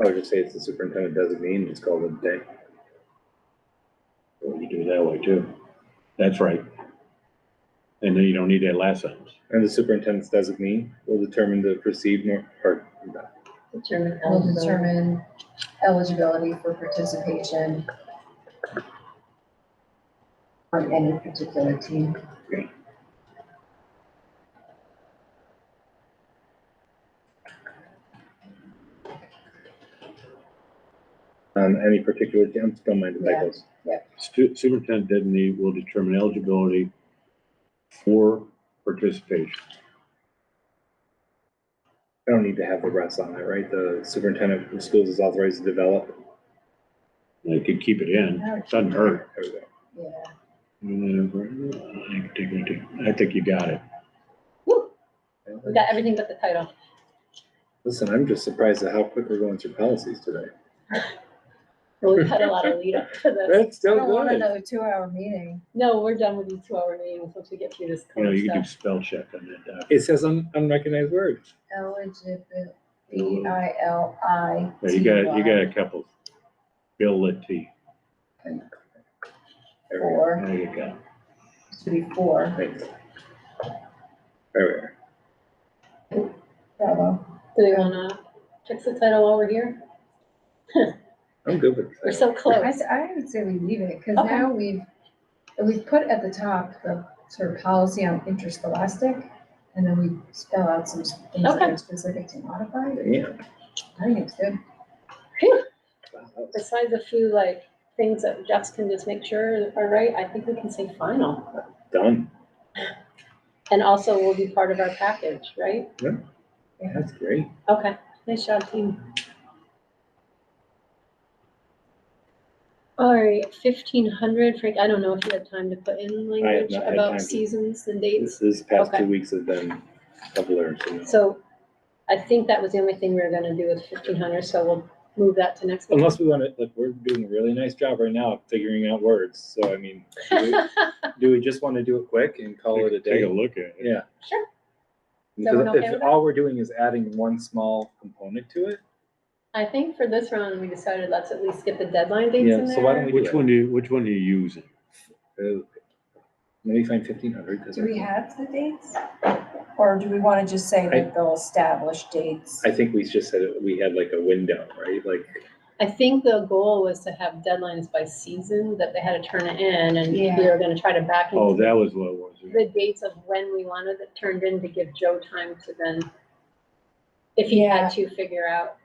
I would just say it's the superintendent designee and just call it a day. Or you do it that way too. That's right. And then you don't need that last sentence. And the superintendent's designee will determine the perceived Determine Will eligibility. determine eligibility for participation on any particular team. on any particular team. Don't mind the Yeah. typos. Superintendent designee will determine eligibility for participation. I don't need to have the rest on it, right? The superintendent of schools is authorized to develop. You could keep it in, doesn't hurt. There we go. Yeah. I think you got it. Woo! We got everything but the title. Listen, I'm just surprised at how quick we're going through policies today. Well, we've had a lot of lead up to this. That's I still don't want good. another 2-hour meeting. No, we're done with the 2-hour meeting once we get through this You know, you can do stuff. spell check on that doc. It says unrecognized words. Eligibility, B-I-L-I. Yeah, you got a couple. Ability. There we go. Four, There you go. should be 4. Thanks. There we are. Bravo. Do we wanna fix the title while we're here? I'm good with We're that. so close. I would say we leave it, because Okay. now we've put at the top the sort of policy on interscholastic, and then we spell out some things that Okay. are specific to modify. Yeah. I think it's good. Phew. Wow. Besides a few like things that Jeffs can just make sure are right, I think we can say final. Done. And also will be part of our package, right? That's great. Okay, nice job, team. All right, 1,500, Frank, I don't know if you had time to put in language not had time about to. seasons and dates. This past Okay. 2 weeks have been learned. So I think that was the only thing we were gonna do with 1,500, so we'll move that to next week. Unless we want to, like, we're doing a really nice job right now of figuring out words. So, I mean, do we just want to do it quick and call it a day? Take a look at it. Yeah. Sure. Because Everyone okay if with that? all we're doing is adding one small component to it, I think for this round, we decided let's at least get the deadline dates Yeah, in so why don't there. we- Which one are you using? let me find 1,500. Do we have the dates? Or do we want to just say that they'll establish dates? I think we just said we had like a window, right? Like, I think the goal was to have deadlines by season, that they had to turn it in, and we Yeah. were gonna try to back Oh, into that was what it was. the dates of when we wanted it turned in to give Joe time to then, if he Yeah. had to figure out.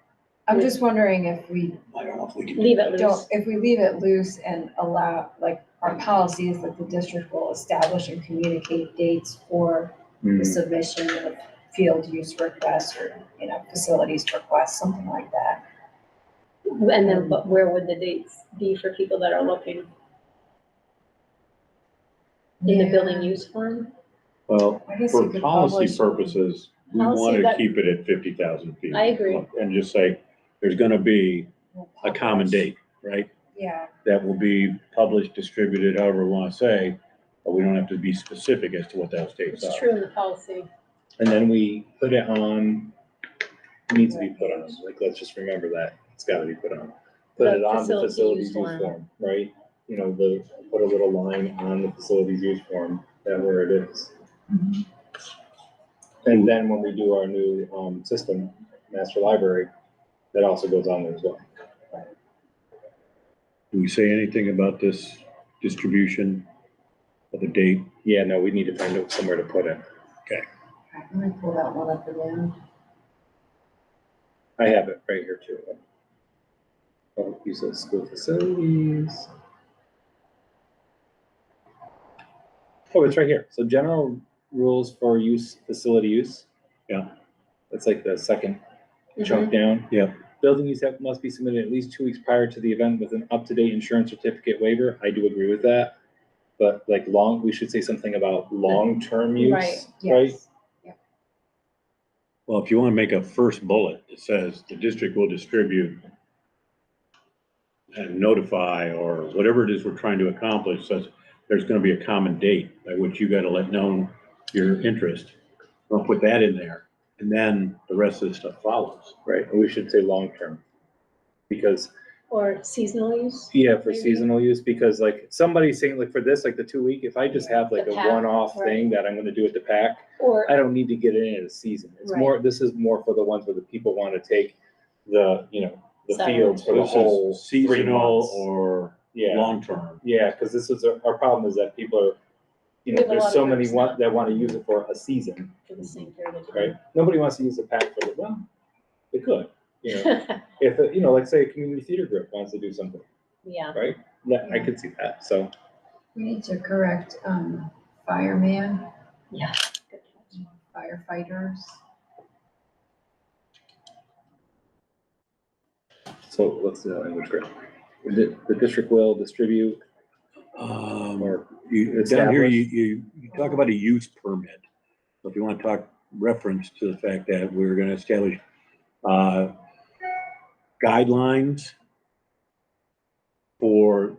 I'm just wondering if we I don't know if we can. Leave it loose. don't, if we leave it loose and allow, like, our policy is that the district will establish and communicate dates for the submission of field use requests or, facilities requests, something like that. And then, but where would the dates be for people that are looking? In the building use form? Well, I guess you for could policy publish- purposes, we Policy want to that- keep it at 50,000 feet. I agree. And just say, there's gonna be We'll a common publish. date, right? Yeah, That will be published, distributed, however we want to say, but we don't have to be specific as to what those dates It's are. true in the policy. And then we put it on, needs to be put on, like, let's just remember that, it's gotta be put on. Put The it on the facility facilities use use form. form, right? Put a little line on the facilities use form, that where it is. And then when we do our new, system, master library, that also goes on there as well. Do we say anything about this distribution of the date? Yeah, no, we need to find out somewhere to put it. let me pull that one up again. I have it right here too. Oh, use of school facilities. Oh, it's right here. So general rules for use, facility use. Yeah. That's like the second Mhm. chunk down. Yeah. Building use must be submitted at least 2 weeks prior to the event with an up-to-date insurance certificate waiver. I do agree with that. But like we should say something about long-term use, Right, right? Yes. Well, if you want to make a first bullet, it says the district will distribute and notify, or whatever it is we're trying to accomplish, says there's going to be a common date by which you got to let known your interest. We'll put that in there, and then the rest of the stuff follows. Right, and we should say long-term. Because, Or seasonal use? yeah, for Maybe. seasonal use, because like somebody's saying like for this, like the 2 week, if I just have like The a pack, one-off right. thing that I'm gonna do at the pack, Or, I don't need to get it in a season. It's Right. more, this is more for the ones where the people wanna take the, the Sorry. fields for the This is whole 3 seasonal months. or Yeah, long-term. yeah, cause this is, our problem is that people are, We have a there's lot so of many groups now. that wanna use it for a season, for the same period of right? time. Nobody wants to use the pack for the, well, they could, If, like say a community theater group wants to do something, Yeah, right? That, I could see that, so. We need to correct, fireman, yeah. Good catch. firefighters. So what's the language grade? The district will distribute or Down here, establish. you talk about a use permit. So if you want to talk reference to the fact that we're going to establish guidelines for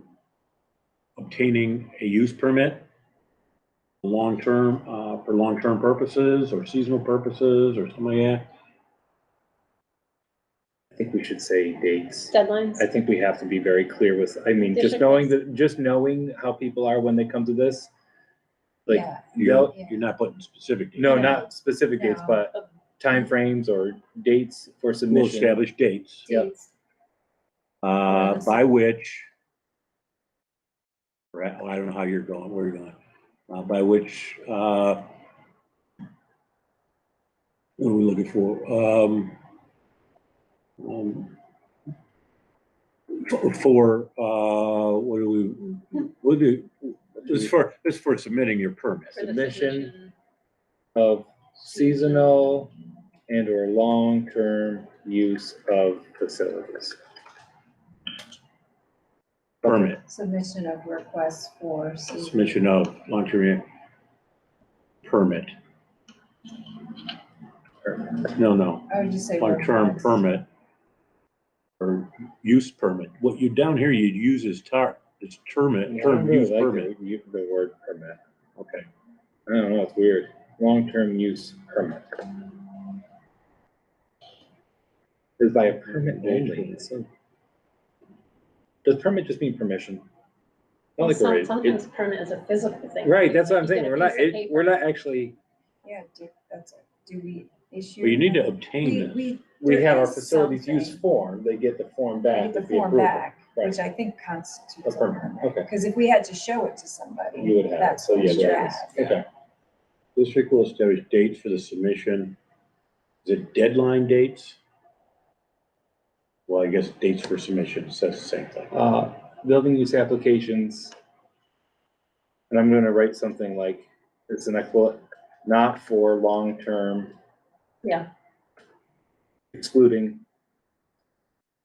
obtaining a use permit long-term, for long-term purposes or seasonal purposes or something like that. I think we should say dates. Deadlines? I think we have to be very clear with, District just knowing how people are when they come to this. Like, Yeah. they'll, You're not putting specific dates. no, not specific dates, No. but timeframes or dates for We'll submission. establish dates, Yep. Dates. by which, right, well, I don't know how you're going, where you're going, by which, what are we looking for? This is for submitting your permit. For the Submission. Of seasonal and or long-term use of facilities. Permit, Submission of requests for. submission of long-term permit. No, I would just say. long-term requests. permit or use permit. What you, down here, you'd use is it's term use permit. The word permit. Okay. I don't know, it's weird. Long-term use permit. Is by a permit only. So does permit just mean permission? Not like we're, Sometimes permit is a physical thing. right, that's what I'm You saying. get a We're not, piece of paper. we're not actually, Yeah, do we issue? But you need to obtain this. we there have our is facilities use something. form. They get the form They back. get the if we form approve it. back, Right. which I think constitutes A a permit, permit. okay. Because if we had to show it to somebody, You would have it. that's So what yeah, we should there it is. have. Okay. District will establish dates for the submission. Is it deadline dates? Well, I guess dates for submission says the same thing. Building use applications. And I'm gonna write something like, it's an equal, not for long-term. Yeah. Excluding.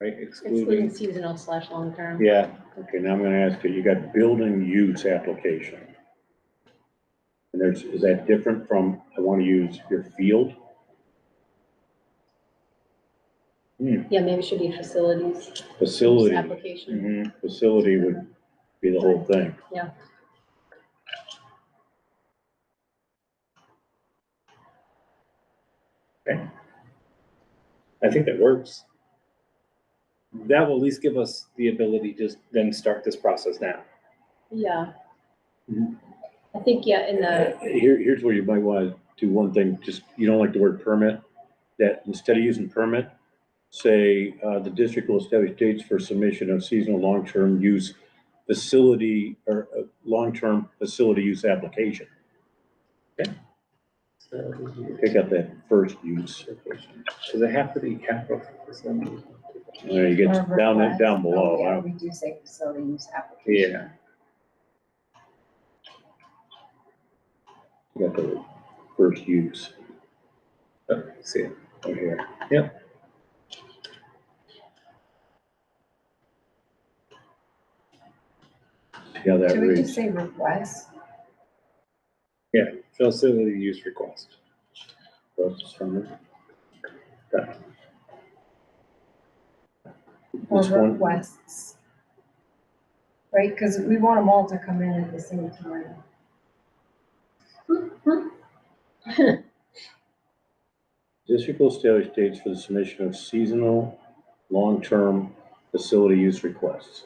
Right, Excluding excluding, seasonal / long-term. yeah, Okay, now I'm gonna ask you, you got building use application. And is that different from, I wanna use your field? Yeah, maybe it should be facilities. use Facility, Application. facility would be the whole thing. Yeah. I think that works. That will at least give us the ability to then start this process now. Yeah. Mhm. I think, yeah, in the, Here's where you might wanna do one thing, just, you don't like the word permit, that instead of using permit, say, the district will establish dates for submission of seasonal long-term use facility or long-term facility use application. Pick up that first use. Does it have to be capital? You get Or down request. below. Oh, yeah, we do say facility use application. Yeah. You got the first use Oh, see it. right here. Yep. See how that Should we just reads? say request? Yeah, facility use request. Process summary. Or This one, requests? Right, because we want them all to come in at the same time. district will establish dates for the submission of seasonal, long-term facility use requests.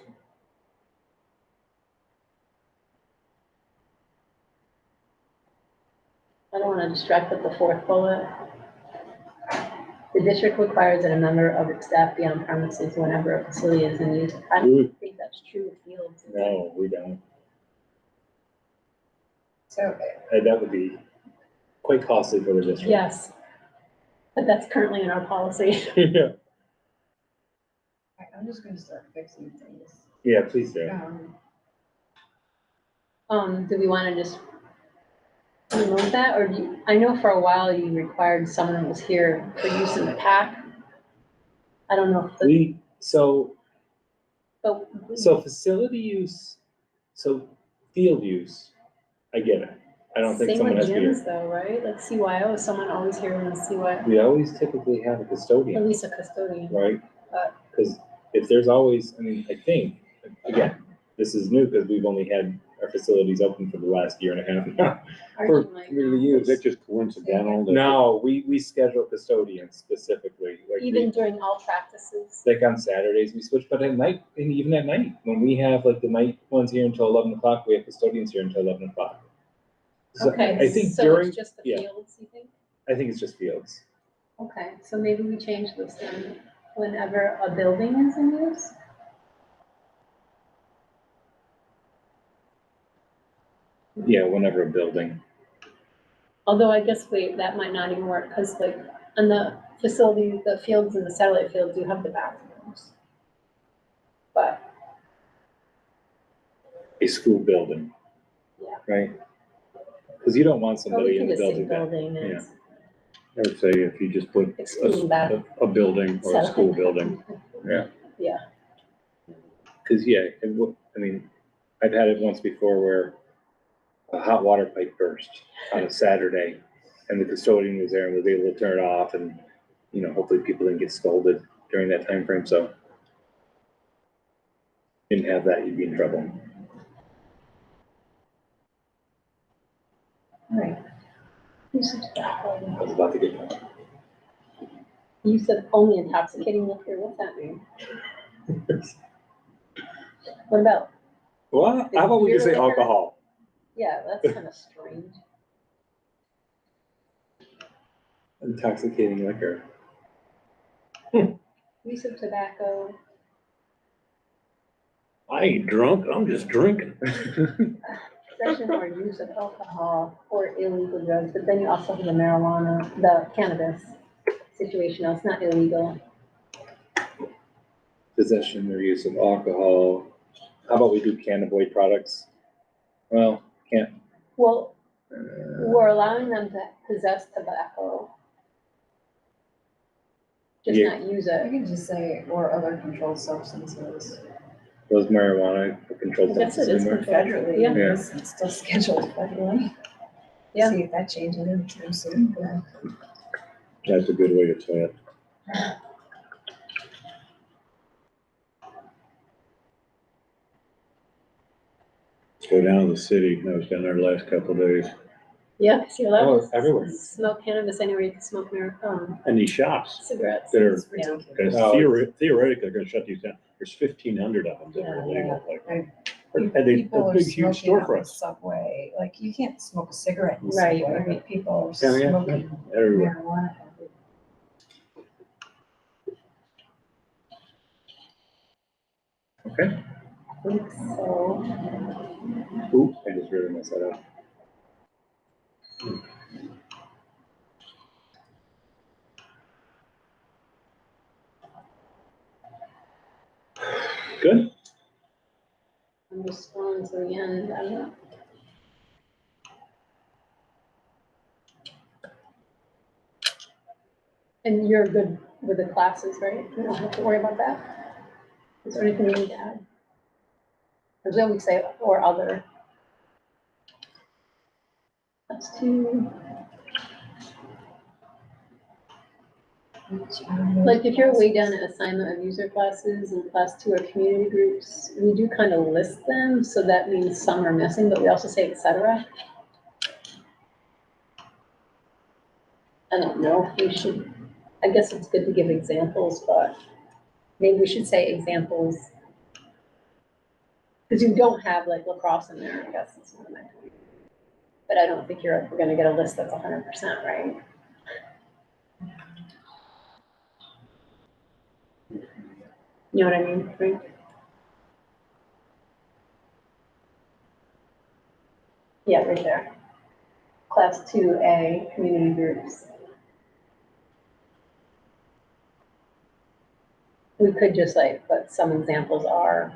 I don't want to distract with the fourth bullet. The district requires that a member of its staff be on premises whenever a facility is in use. I don't think that's true with fields. No, we don't. So, That would be quite costly for the district. Yes, but that's currently in our policy. Yeah. I'm just gonna start fixing things. Yeah, please do. Do we want to just remove that, or I know for a while you required someone that was here for use in the pack. I don't know if the, but So facility use, so field use, I get it. I don't think same someone with has to be here. gyms though, right? Like CYO, is someone always here in the CYO, We always typically have a at custodian, least a custodian. right? But- Because if there's always, I mean, I think, again, this is new because we've only had our facilities open for the last year and a half now. For Archie might community know. Is that use. just coincidental? that- No, we schedule custodians specifically, like Even during all practices. like on Saturdays we switch, but at night, and even at night, when we have like the night ones here until 11 o'clock, we have custodians here until 11 o'clock. So Okay, I think so during, it's just the yeah. fields, you think? I think it's just fields. Okay, so maybe we change this then, whenever a building is in use? Yeah, whenever a building. Although I guess that might not even work, because like, on the facility, the fields and the satellite fields do have the bathrooms. But, A school building. Yeah. Right? Because you don't want well, we somebody in can the just say building. building and I would say if you just put excluding that. a building or a school building. Yeah, Because, yeah, I mean, I've had it once before where a hot water pipe burst on a Saturday and the custodian was there and was able to turn it off and, you know, hopefully people didn't get scolded during that time frame. So didn't have that, you'd be in trouble. all right. Use of I tobacco. was about to get that. You said only intoxicating liquor, what's that mean? What about, Well, how about we just say Beer, liquor? alcohol? yeah, that's kind of strange. Intoxicating liquor. Use of tobacco, I ain't drunk, I'm just drinking. possession or use of alcohol or illegal drugs, but then you also have the marijuana, the cannabis situation, now it's not illegal. possession or use of alcohol. How about we do cannabinoid products? Well, can't. Well, we're allowing them to possess tobacco. Just Yeah. not use I it. can just say, or other controlled substances. Was marijuana a controlled I guess it substance is anymore? Federally, Yeah. it is, it's still scheduled federally. Yeah. See if that changes anytime soon, but. That's a good way to say it. Let's go down to the city. I was down there the last couple of days. Yeah, so you're allowed Oh, to everywhere. smoke cannabis anywhere you can smoke And these shops cigarettes. that are, It's ridiculous. because Oh, theoretically, they're gonna shut these down. There's 1,500 of them that are Yeah, illegal. Like, Right. and they're People are big, huge smoking on the storefronts. subway, like, you can't smoke a cigarette in the Right, subway, right. but people are Yeah, yeah, smoking everywhere. marijuana. Okay. I think so. Oops, I just really messed that up. Good. I'm just scrolling to the end. I'm not. And you're good with the classes, right? You don't have to worry about that. Is there anything you need to add? Or then we say, or other. That's two. Like if you're way down at assignment of user classes and class 2 are community groups, we do kind of list them, so that means some are missing, but we also say et cetera. I don't know if we should, I guess it's good to give examples, but maybe we should say examples. Because you don't have like lacrosse in there, I guess is one of my points. But I don't think we're gonna get a list that's 100%, right? You know what I mean, Frank? Yeah, right there. Class 2A, community groups. We could just like put some examples are,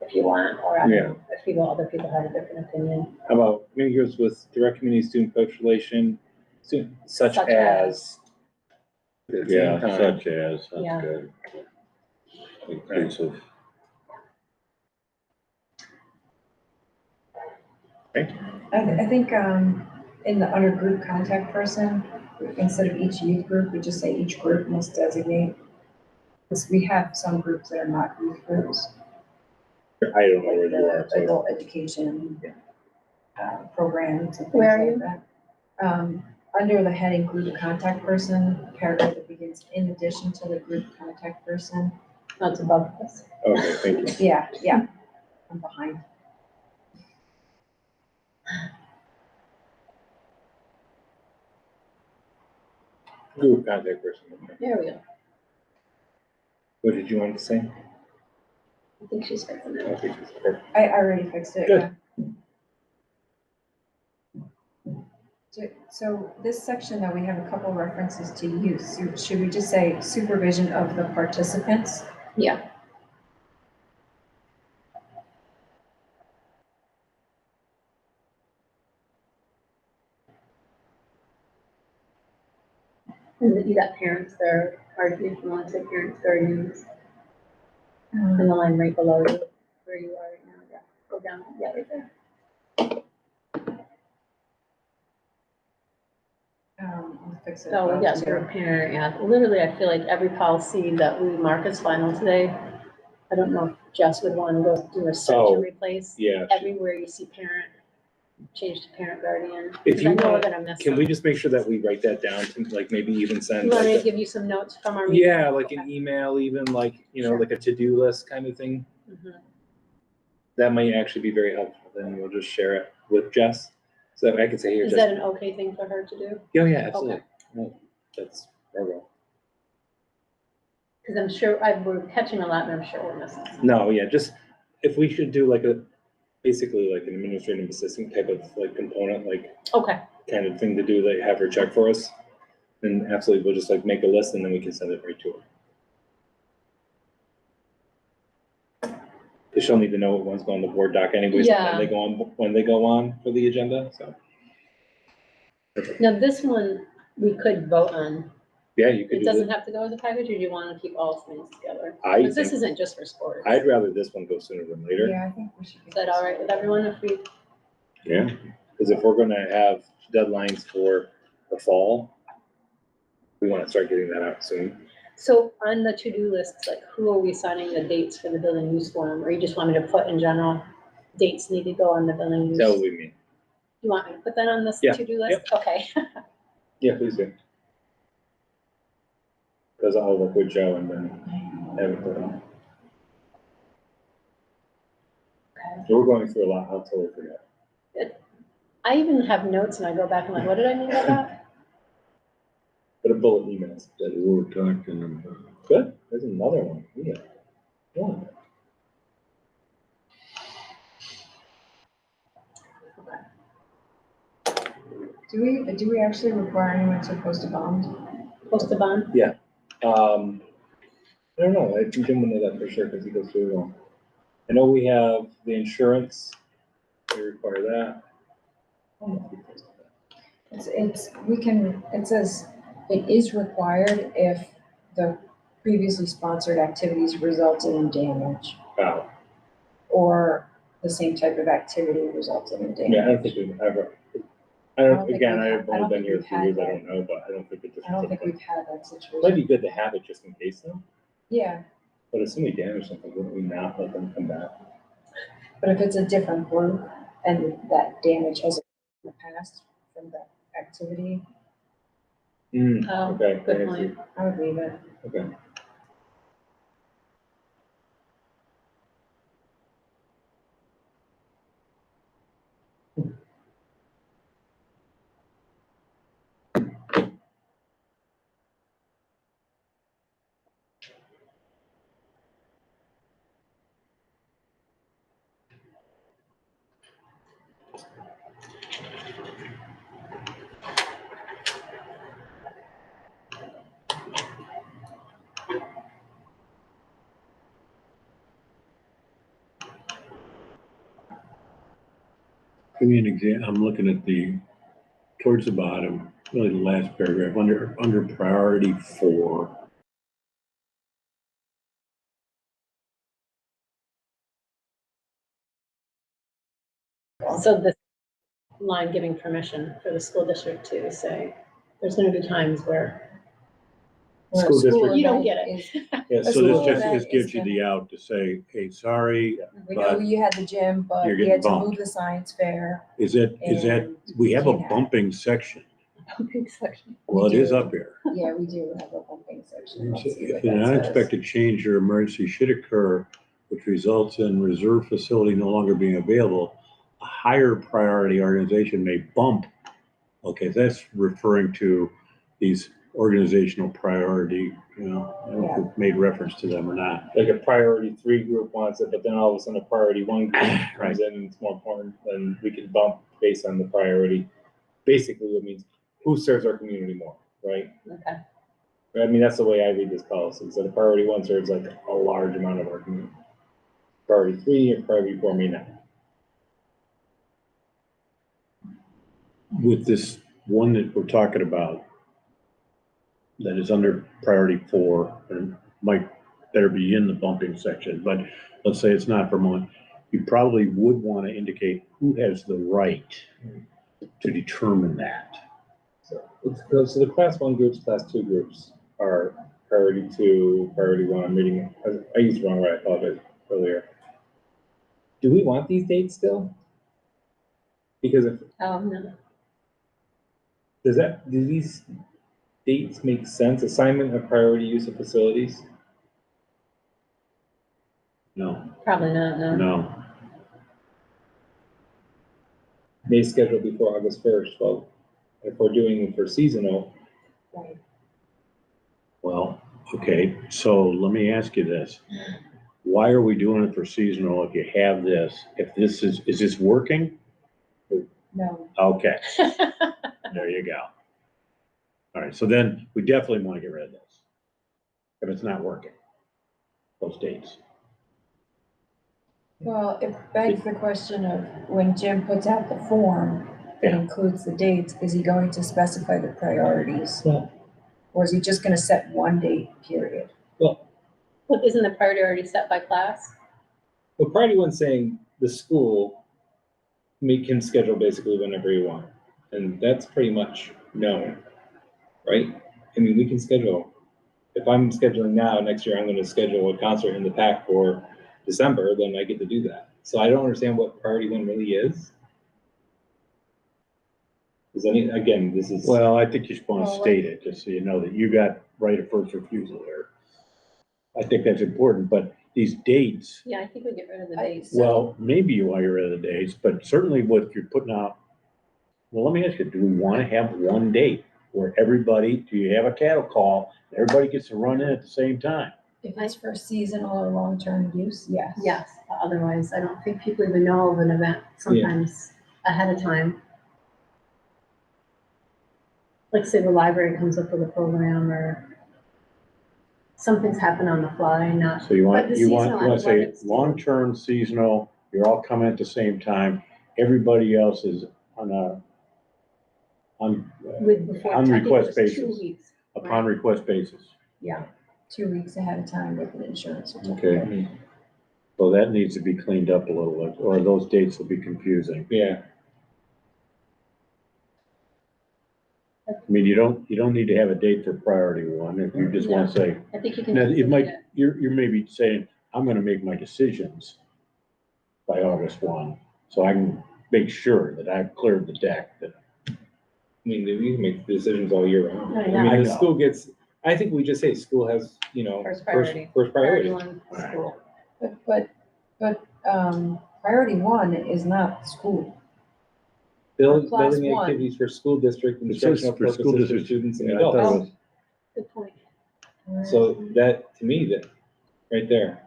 if you want, or I don't know, if other people have a different opinion. How about community groups with direct community student coach relation, such Such as. At the same Yeah, time. such as, Yeah. that's good. Inclusive. I think, in the under group contact person, instead of each youth group, we just say each group must designate. Because we have some groups that are not youth groups, I don't know like where you are. the so- adult education, programs and things Where are like you? that. Under the heading group contact person, paragraph that begins, in addition to the group contact person. That's above this. Okay, thank you. Yeah, I'm behind. Group contact person. There we go. What did you want to say? I think she's fixing it. Okay, perfect. I already fixed it, Good. yeah. So this section that we have a couple references to use, should we just say supervision of the participants? Yeah. And then you got parents there, arguing if you want to say parents there, use. And the line right below you, where you are right now, yeah, go down, yeah, right there. I'll fix it. Oh, above yeah, too. they're a parent, yeah, literally, I feel like every policy that we mark as final today, I don't know if Jess would want to go do a search Oh, and replace. Yeah. Everywhere you see parent, change to parent guardian. If 'Cause you I know we're want, gonna miss Can some. we just make sure that we write that down to like maybe even send You want me like to give you some notes from our meeting? yeah, like an Okay. email, even like, Sure. like a to-do list kind of thing? Mhm. That might actually be very helpful. Then we'll just share it with Jess. So that I can say here, Is Jess. that an okay thing for her to do? Oh, yeah, absolutely. No, that's our role. Because I'm sure, we're catching a lot, and I'm sure we're missing some. No, yeah, just if we should do like basically like an administrative assistant type of like component, like Okay, kind of thing to do, that have her check for us. Then absolutely, we'll just like make a list and then we can send it right to her. Cause she'll need to know what one's going on the board doc anyways, Yeah. when they go on for the agenda, so. Now, this one, we could vote on. Yeah, you could It do doesn't this. have to go as a package, or do you want to keep all things together? I Because this think- isn't just for sports. I'd rather this one go sooner than later, Yeah, I think we should. Is that all right with everyone if we, Yeah, cause if we're gonna have deadlines for the fall, we wanna start getting that out soon. so on the to-do lists, like who are we signing the dates for the building use form? Or you just want me to put in general, dates need to go on the building use? That would be me. You want me to put that on this Yeah, to-do list? Okay. Yeah, please do. Cause I'll work with Joe and then have it put on. We're going through a lot, I'll totally forget. I even have notes and I go back and like, what did I mean by that? But a bullet emails. that we were talking about. Good, there's another one. Yeah. One. Do we actually require anyone to post a bond? Post a bond? I don't know, I think Jim would know that for sure, cause he goes through it all. I know we have the insurance, we require that. I don't know if we posted that. It says it is required if the previously sponsored activities resulted in damage Wow, or the same type of activity resulted in damage. yeah, I don't think we've ever, again, I've only been here 3 years, I don't know, but I don't think it just. I don't think we've had that Might situation. be good to have it just in case though, Yeah, but if somebody damaged something, wouldn't we not let them come back? but if it's a different group and that damage has in the past from the activity, Oh, Okay. good I see. point. I would leave it. Okay. Give me an example, I'm looking at towards the bottom, really the last paragraph, under priority 4. So this line giving permission for the school district to say, there's gonna be times where Where a School district- you don't event get is- it. Yeah, A so school this event just gives is you the out to say, hey, sorry, We know But you had the gym, but you're we had getting to move bumped. the science fair. is that, And we have a can't have it. bumping section. Big section. Well, it is do. up here. Yeah, we do have a bumping section. Let's see If what an that says. unexpected change or emergency should occur, which results in reserve facility no longer being available, a higher priority organization may bump. Okay, that's referring to these organizational priority, I don't know if we've made reference to them or not. Like a priority 3 group wants it, but then all of a sudden a priority 1 group Right. comes in and it's more important, then we can bump based on the priority. Basically, it means who serves our community more, right? Okay. I mean, that's the way I read this policy, so the priority 1 serves like a large amount of our community. Priority 3 and priority 4 may not. With this one that we're talking about, that is under priority 4, and might better be in the bumping section, but let's say it's not Vermont, you probably would want to indicate who has the right to determine that. So the class 1 groups, class 2 groups are priority 2, priority 1, I'm reading it, I used the wrong word, I apologize earlier. Do we want these dates still? Because if, No. do these dates make sense? Assignment of priority use of facilities? No, Probably not, no. no. May schedule before August 1st, well, if we're doing it for seasonal, Right. Well, okay, so let me ask you this. Why are we doing it for seasonal if you have this? If this is this working? No, Okay, there you go. All right, so then we definitely want to get rid of this. If it's not working, those dates. Well, it begs the question of when Jim puts out the form that Yeah. includes the dates, is he going to specify the priorities? Well- Or is he just gonna set one date period? Well, But isn't the priority already set by class? well, priority one's saying the school can schedule basically whenever you want, and that's pretty much known, right? I mean, we can schedule, if I'm scheduling now, next year I'm gonna schedule a concert in the PAC for December, then I get to do that. So I don't understand what priority one really is. Again, this is. Well, I think you should want to Well, state it, just so you know that you got right of first refusal there. I think that's important, but these dates, Yeah, I think we get rid of the I- dates. well, maybe you want your other dates, but certainly what you're putting out. Well, let me ask you, do we want to have one date where everybody, do you have a cattle call? Everybody gets to run in at the same time? If it's for seasonal or long-term use, yes. Yes, otherwise, I don't think people even know of an event sometimes ahead of time. Like say the library comes up with a program or something's happened on the fly, not, So you But want, the you want, seasonal you want to say athletics too. long-term, seasonal, you're all coming at the same time. Everybody else is on with before, on I think it request was basis. 2 weeks. upon request basis. Yeah, 2 weeks ahead of time with an insurance certificate. Okay, so that needs to be cleaned up a little, or those dates will be confusing. Yeah, I mean, you don't need to have a date for priority one, if you just want to say, I think you can. now, it delete might, it. you're maybe saying, I'm gonna make my decisions by August 1, so I can make sure that I've cleared the deck, that, I mean, we can make decisions all year round. I I know. I mean, the know. school gets, I think we just say school has, First priority. First priority. Priority one, school. But, priority one is not school. Building Class one. activities for school district It says instructional for school purposes for districts. students and Yeah, I thought it adults. was- Good point. So that, to me, that, right there.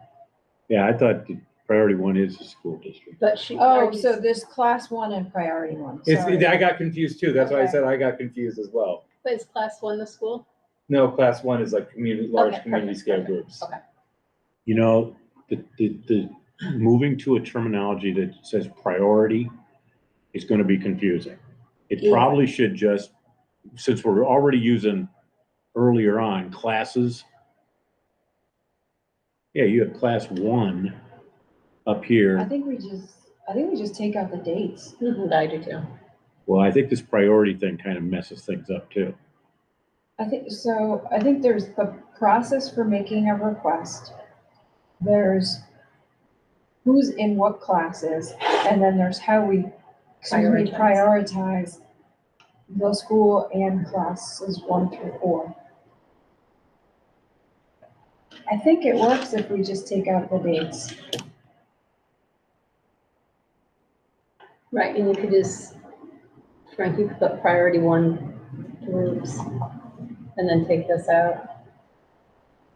Yeah, I thought the priority one is the school district. But she. Oh, so there's class one and priority one, sorry. I got confused too. That's why I Okay. said I got confused as well. But is class one the school? No, class one is like large Okay, community perfect, scale perfect. groups. Okay. You know, the moving to a terminology that says priority is gonna be confusing. It Yeah. probably should just, since we're already using earlier on classes. Yeah, you have class one up I here. think we just take out the dates. I do too. Well, I think this priority thing kind of messes things up too. I think there's the process for making a request. There's who's in what classes, and then there's how we prioritize the school and classes 1 through 4. I think it works if we just take out the dates. Right, and you could just, Frank, you could put priority one groups and then take this out.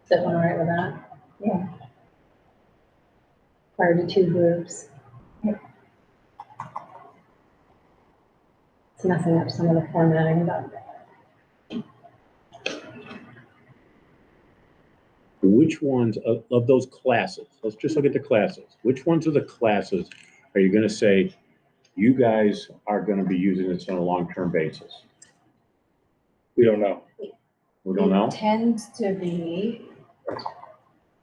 Is everyone all right with that? Yeah. Priority two groups. It's messing up some of the formatting, but Which ones of those classes, let's just look at the classes. Which ones of the classes are you gonna say, you guys are gonna be using this on a long-term basis? We don't know. We don't know? It tends to be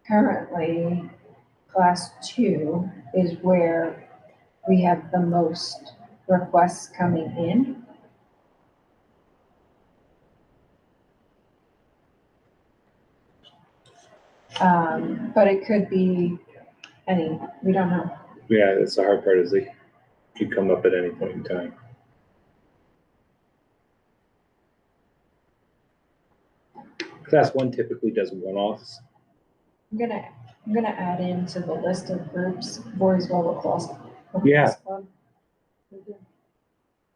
currently class 2 is where we have the most requests coming in. But it could be we don't know. Yeah, that's the hard part is they could come up at any point in time. Class one typically does one-offs. I'm gonna add into the list of groups, Voorheesville Lacrosse. Yeah. Club.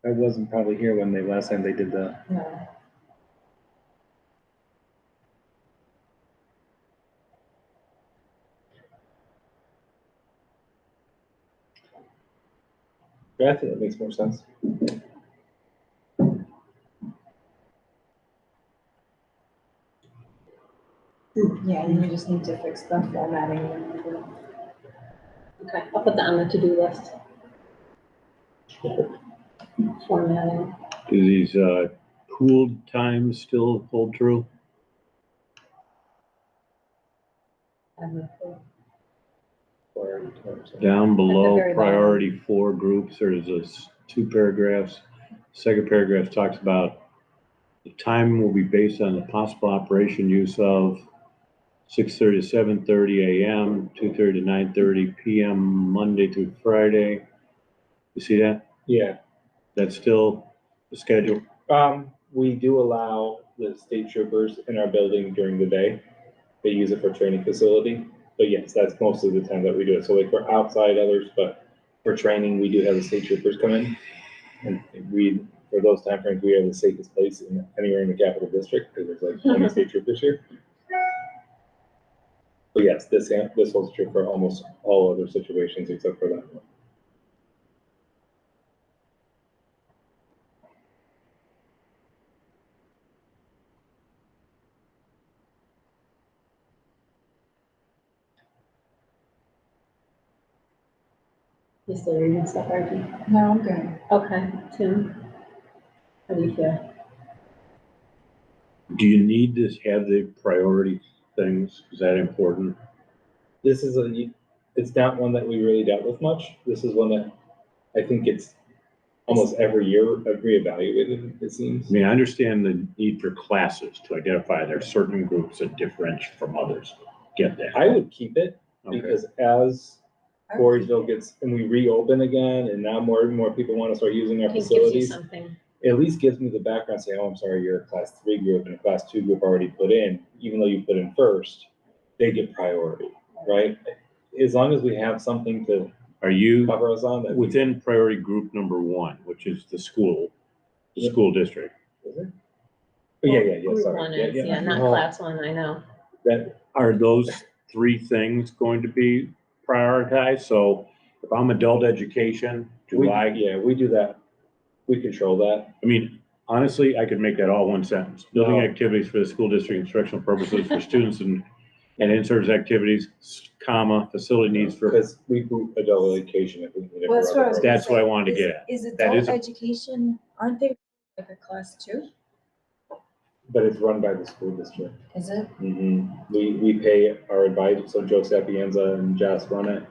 I wasn't probably here when last time they did the. No. Yeah, I think that makes more sense. Yeah, you just need to fix the formatting. Okay, I'll put that on the to-do list. Formatting. Do these, pool times still hold true? Down below very bottom. priority 4 groups, there's this 2 paragraphs. Second paragraph talks about the time will be based on the possible operation use of 6:30 to 7:30 a.m., 2:30 to 9:30 p.m. Monday through Friday. You see that? Yeah. That's still the schedule? We do allow the state troopers in our building during the day. They use it for training facility, but yes, that's mostly the time that we do it. So like for outside others, but for training, we do have the state troopers come in. And we, for those time frames, we are the safest place anywhere in the capital district because there's like 20 state troopers here. But yes, this holds true for almost all other situations except for that one. You still reading stuff, Archie? No, I'm good. Okay, Tim, how do you feel? Do you need to have the priority things? Is that important? This is it's not one that we really dealt with much. This is one that I think it's almost every year reevaluated, it seems. I mean, I understand the need for classes to identify there are certain groups that differentiate from others. Get that? I would keep it Okay. because as Voorheesville gets, and we reopen again, and now more and more people want to start using our It gives you facilities, something. it at least gives me the background, say, oh, I'm sorry, you're a class 3 group and a class 2 group already put in, even though you put in first, they get priority, right? As long as we have something to Are you cover us on that. within priority group number 1, which is the school district? Is it? Oh, yeah, Group sorry. one is, yeah, not Oh, class 1, I know. That, Are those 3 things going to be prioritized? So if I'm adult education, we do that. We control that. I mean, honestly, I could make that all one sentence. Building No. activities for the school district instructional purposes for students and in-service activities, comma, facility needs for, Because we group adult education, if we need it Well, for that's other what I was purposes. that's what I wanted to get at. Is That is adult a- education, aren't they like a class 2? But it's run by the school district. Is it? We pay our advisors, so Joe Sapienza and Jess run it.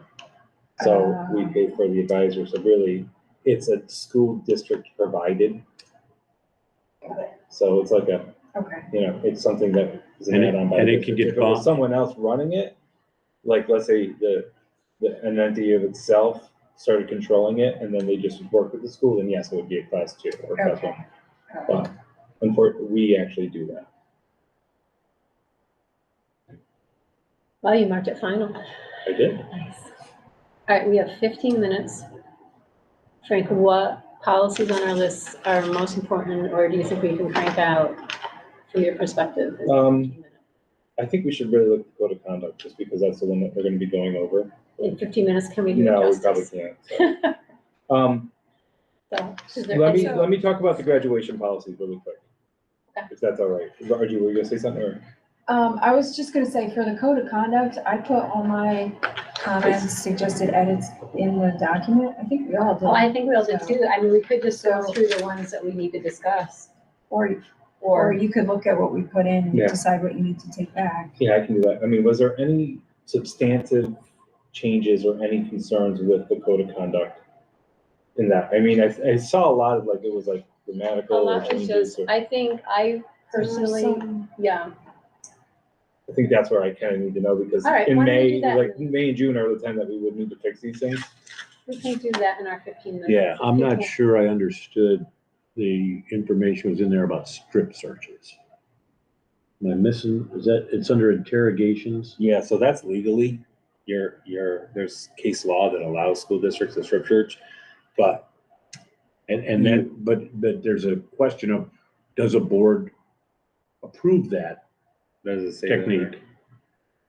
So we pay for the advisor, so really, it's a school district provided. So it's like Okay. it's something that is an And it- add-on by and the it can district. get If it was bought- someone else running it, like let's say an entity of itself started controlling it, and then they just work with the school, then yes, it would be a class 2 or class 1. Okay. But unfortunately, we actually do that. Well, you marked it final. I did. Nice. All right, we have 15 minutes. Frank, what policies on our list are most important, or do you think we can crank out from your perspective? in 15 minutes? I think we should really look at the code of conduct, just because that's the one that we're gonna be going over. In 15 minutes, can we do No, it we probably justice? can't. So, is there Let any- me talk about the graduation policies really quick. Okay. If that's all right. Archie, were you gonna say something, or? I was just gonna say, for the code of conduct, I put all my comments, suggested edits in the document. I think we all did. Oh, I think we'll do So- too. I mean, we could just go So- through the ones that we need to discuss. Or you could look at what we put in and Yeah. decide what you need to take back. Yeah, I can do that. I mean, was there any substantive changes or any concerns with the code of conduct in that? I mean, I saw a lot of like, it was like A grammatical or lot was changes. just, I think I personally, yeah, I think that's where I kind of need to know, because All right, in why don't we May, do that? like May and June are the time that we would need to fix these things. we can do that in our 15 minutes. Yeah, I'm not People- sure I understood the information was in there about strip searches. Am I missing, it's under interrogations? Yeah, so that's legally, there's case law that allows school districts to strip search, but And then, but there's a question of, does a board approve that does it say that there? technique?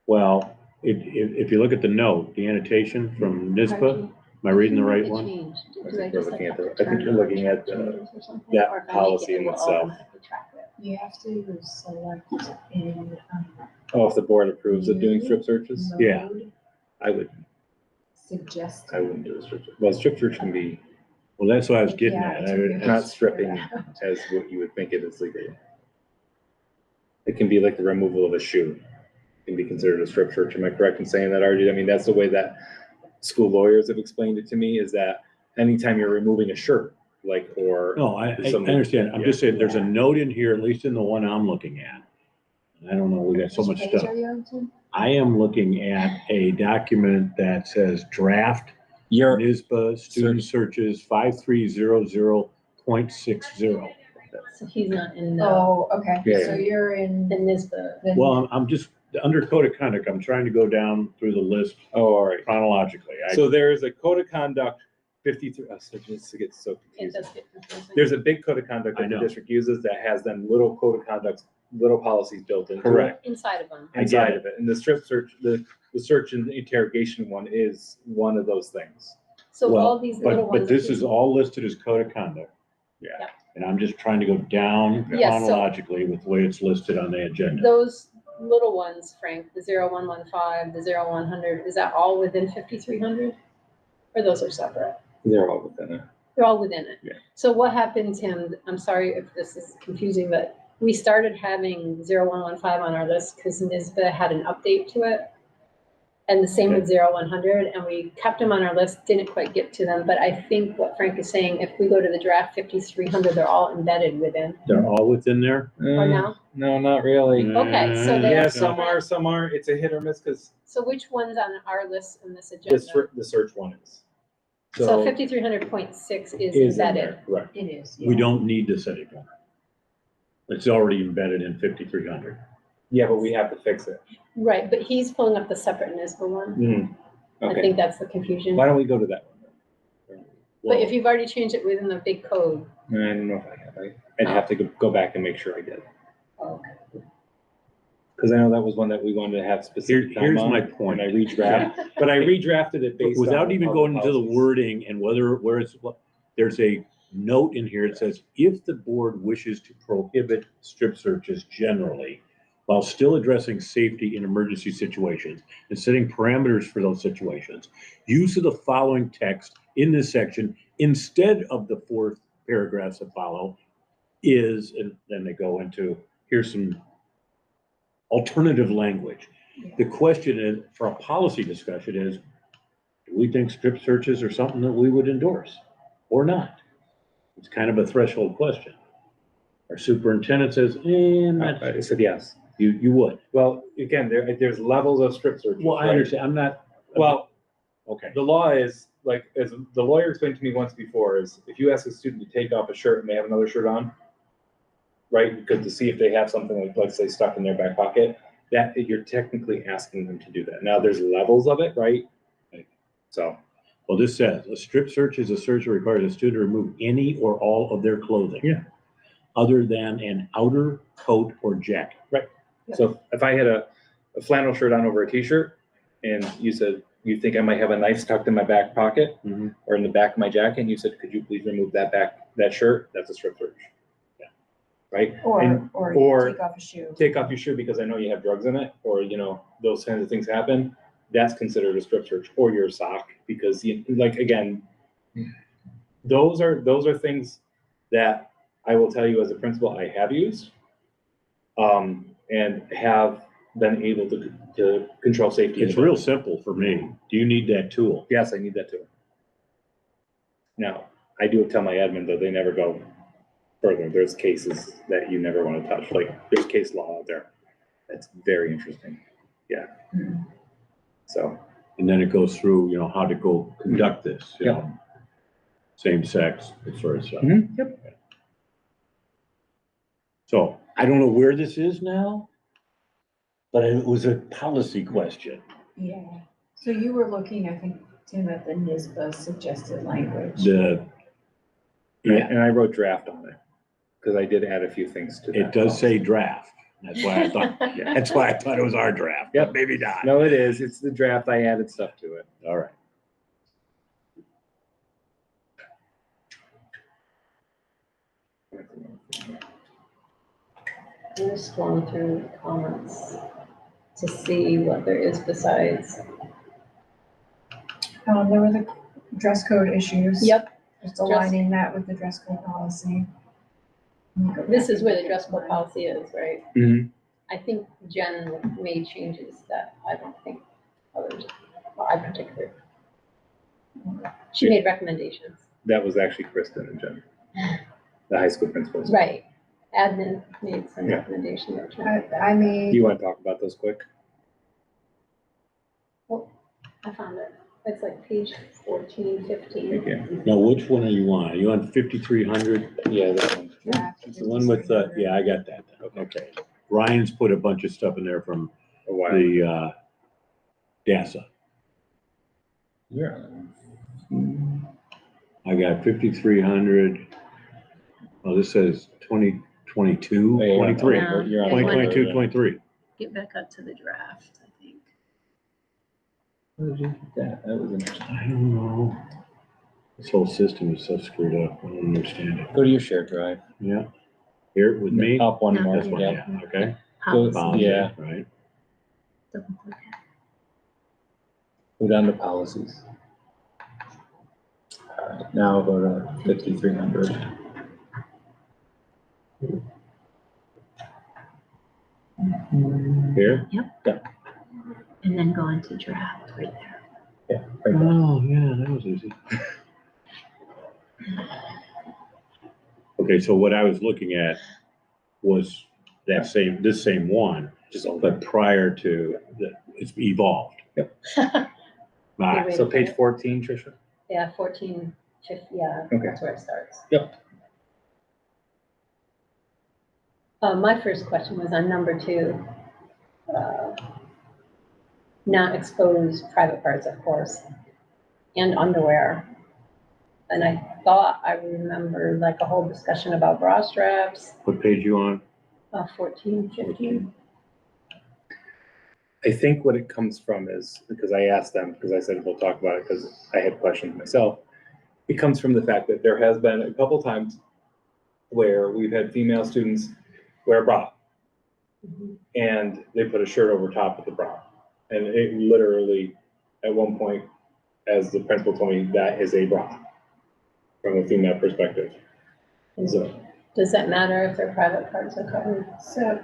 Well, if you look at the note, the annotation from NISBA, am I reading the right one? I think we're looking at I think you're looking at that policy in itself. You have to select in, Oh, if the board approves of doing strip searches? Yeah. mode. I would, suggested. I wouldn't do a strip search. Well, strip search can be Well, that's what I was getting Yeah, at. it's I weird. would- not stripping as what you would think it is legally. It can be like the removal of a shoe, can be considered a strip search. Am I correct in saying that, RJ? I mean, that's the way that school lawyers have explained it to me, is that anytime you're removing a shirt, like, or. No, I somebody- understand. I'm just saying, there's a Yeah. note in here, at least in the one I'm looking at. And I don't know, we got so Which much page stuff. are you on to? I am looking at a document that says draft You're, NISBA student searches 5300.60. So he's not in the, Oh, okay, Yeah. so you're in the NISBA. the. Well, I'm just, under code of conduct, I'm trying to go down through the list oh, all right. chronologically. So there is a code of conduct 53, so just to get so It confusing. does get confusing. There's a big code of conduct I that the know. district uses that has them little code of conducts, little policies built into it. Correct. Inside of them. I get Inside it. of it. And the strip search, the search and interrogation one is one of those things. So Well, all these little ones. But this is all listed as code of conduct. Yeah. And I'm just trying to go down Yes, so- chronologically with the way it's listed on the agenda. Those little ones, Frank, the 0115, the 0100, is that all within 5300? Or those are separate? They're all within it. They're all within it. Yeah. So what happened, Tim, I'm sorry if this is confusing, but we started having 0115 on our list because NISBA had an update to it. And the same with 0100, and we kept them on our list, didn't quite get to them, but I think what Frank is saying, if we go to the draft 5300, they're all embedded within. They're all within there? Or no? No, not really. Okay, so they- Yeah, some are, some aren't. It's a hit or miss because So which one's on our list in this agenda? the search one is. So 5300.6 is Is in embedded. there, correct. It is, We yeah. don't need this anymore. It's already embedded in 5300. Yeah, but we have to fix it. Right, but he's pulling up the separate NISBA one. I Okay, think that's the confusion. why don't we go to that one? But if you've already changed it within the big code, I don't know if I have. I'd have to go back and make sure I did. okay. Because I know that was one that we wanted to have specific time Here's on, my point. And I redrafted, but I redrafted it based on. Without even all going into the policies. wording and where it's, there's a note in here that says, if the board wishes to prohibit strip searches generally, while still addressing safety in emergency situations and setting parameters for those situations, use of the following text in this section instead of the fourth paragraphs that follow is, and then they go into, here's some alternative language. The question is, for a policy discussion is, do we think strip searches are something that we would endorse or not? It's kind of a threshold question. Our superintendent says, I said yes. you would. Well, again, there's levels of strip searches. Well, I right? understand, I'm not. Well, Okay, the law is, like, as the lawyer explained to me once before, is if you ask a student to take off a shirt and they have another shirt on, right, because to see if they have something like, let's say, stuck in their back pocket, that you're technically asking them to do that. Now, there's levels of it, right? So, well, this says, a strip search is a search that requires a student to remove any or all of their clothing. Yeah. Other than an outer coat or jacket. so if I had a flannel shirt on over a t-shirt and you said, you think I might have a knife tucked in my back pocket Mhm. or in the back of my jacket, and you said, could you please remove that shirt? That's a strip search. Yeah. Right? Or or take off a shoe. Take off your shoe because I know you have drugs in it, or, those kinds of things happen. That's considered a strip search, or your sock, because again, those are things that I will tell you as a principal, I have used, and have been able to control safety. It's real simple for me. Do you need that tool? Yes, I need that too. Now, I do tell my admin that they never go further. There's cases that you never want to touch. Like, there's case law out there. That's very interesting. Yeah. Mhm. So, And then it goes through, how to go conduct this, you Yep. know, same sex, that sort of stuff. Yep. So I don't know where this is now, but it was a policy question. Yeah, so you were looking, I think, Tim, at the NISBA suggested language. The, yeah, and I wrote draft on it because I did add a few things to that. it does say draft. That's why I thought, that's why I thought it was our draft. Yep. But maybe not. No, it is. It's the draft. I added stuff to it. All right. I'm just scrolling through the comments to see what there is besides. There were the dress code issues. Yep, Just aligning that with the dress code policy. this is where the dress code policy is, right? Mhm. I think Jen made changes that I don't think others, well, I particularly. She made recommendations. That was actually Kristen and Jen, the high school principals. Right. Admin made some Yeah. recommendations. I Do made, you want to talk about those quick? I found it. It's like page 14, 15. Okay. Now, which one are you on? Are you on 5,300? Yeah, that one. draft. It's the one with, yeah, I got that. Okay. Ryan's put a bunch of stuff in there from A while. the, DASA. Yeah. I got 5,300. Oh, this says 2022, Yeah, 23. Yeah. You're on. 2022, Yeah. 23. Get back up to the draft, I think. Where did you get that? That was interesting. I don't know. This whole system is so screwed up. I don't understand it. Go to your shared drive. Yeah. Here with me? Up one No. more. This one, Yeah. yeah, okay. Go- Policy, Yeah. right. Go down to policies. All right, now go to 5,300. Here? And then go into draft right there. Right there. Oh, yeah, that was easy. Okay, so what I was looking at was that same, this same one, Just open. but prior to, it's evolved. Yep. Right. So page 14, Tricia? Yeah, 14, 15, yeah, Okay. that's where it starts. Yep. My first question was on number 2. Not expose private parts, of course, and underwear. And I thought I remembered like a whole discussion about bra straps, What page you on? 14, 15. I think what it comes from is, because I asked them, because I said we'll talk about it, because I had questions myself. It comes from the fact that there has been a couple times where we've had female students wear a bra Mhm. and they put a shirt over top of the bra. And it literally, at one point, as the principal told me, that is a bra from a female perspective. So, Does that matter if their private parts are covered? So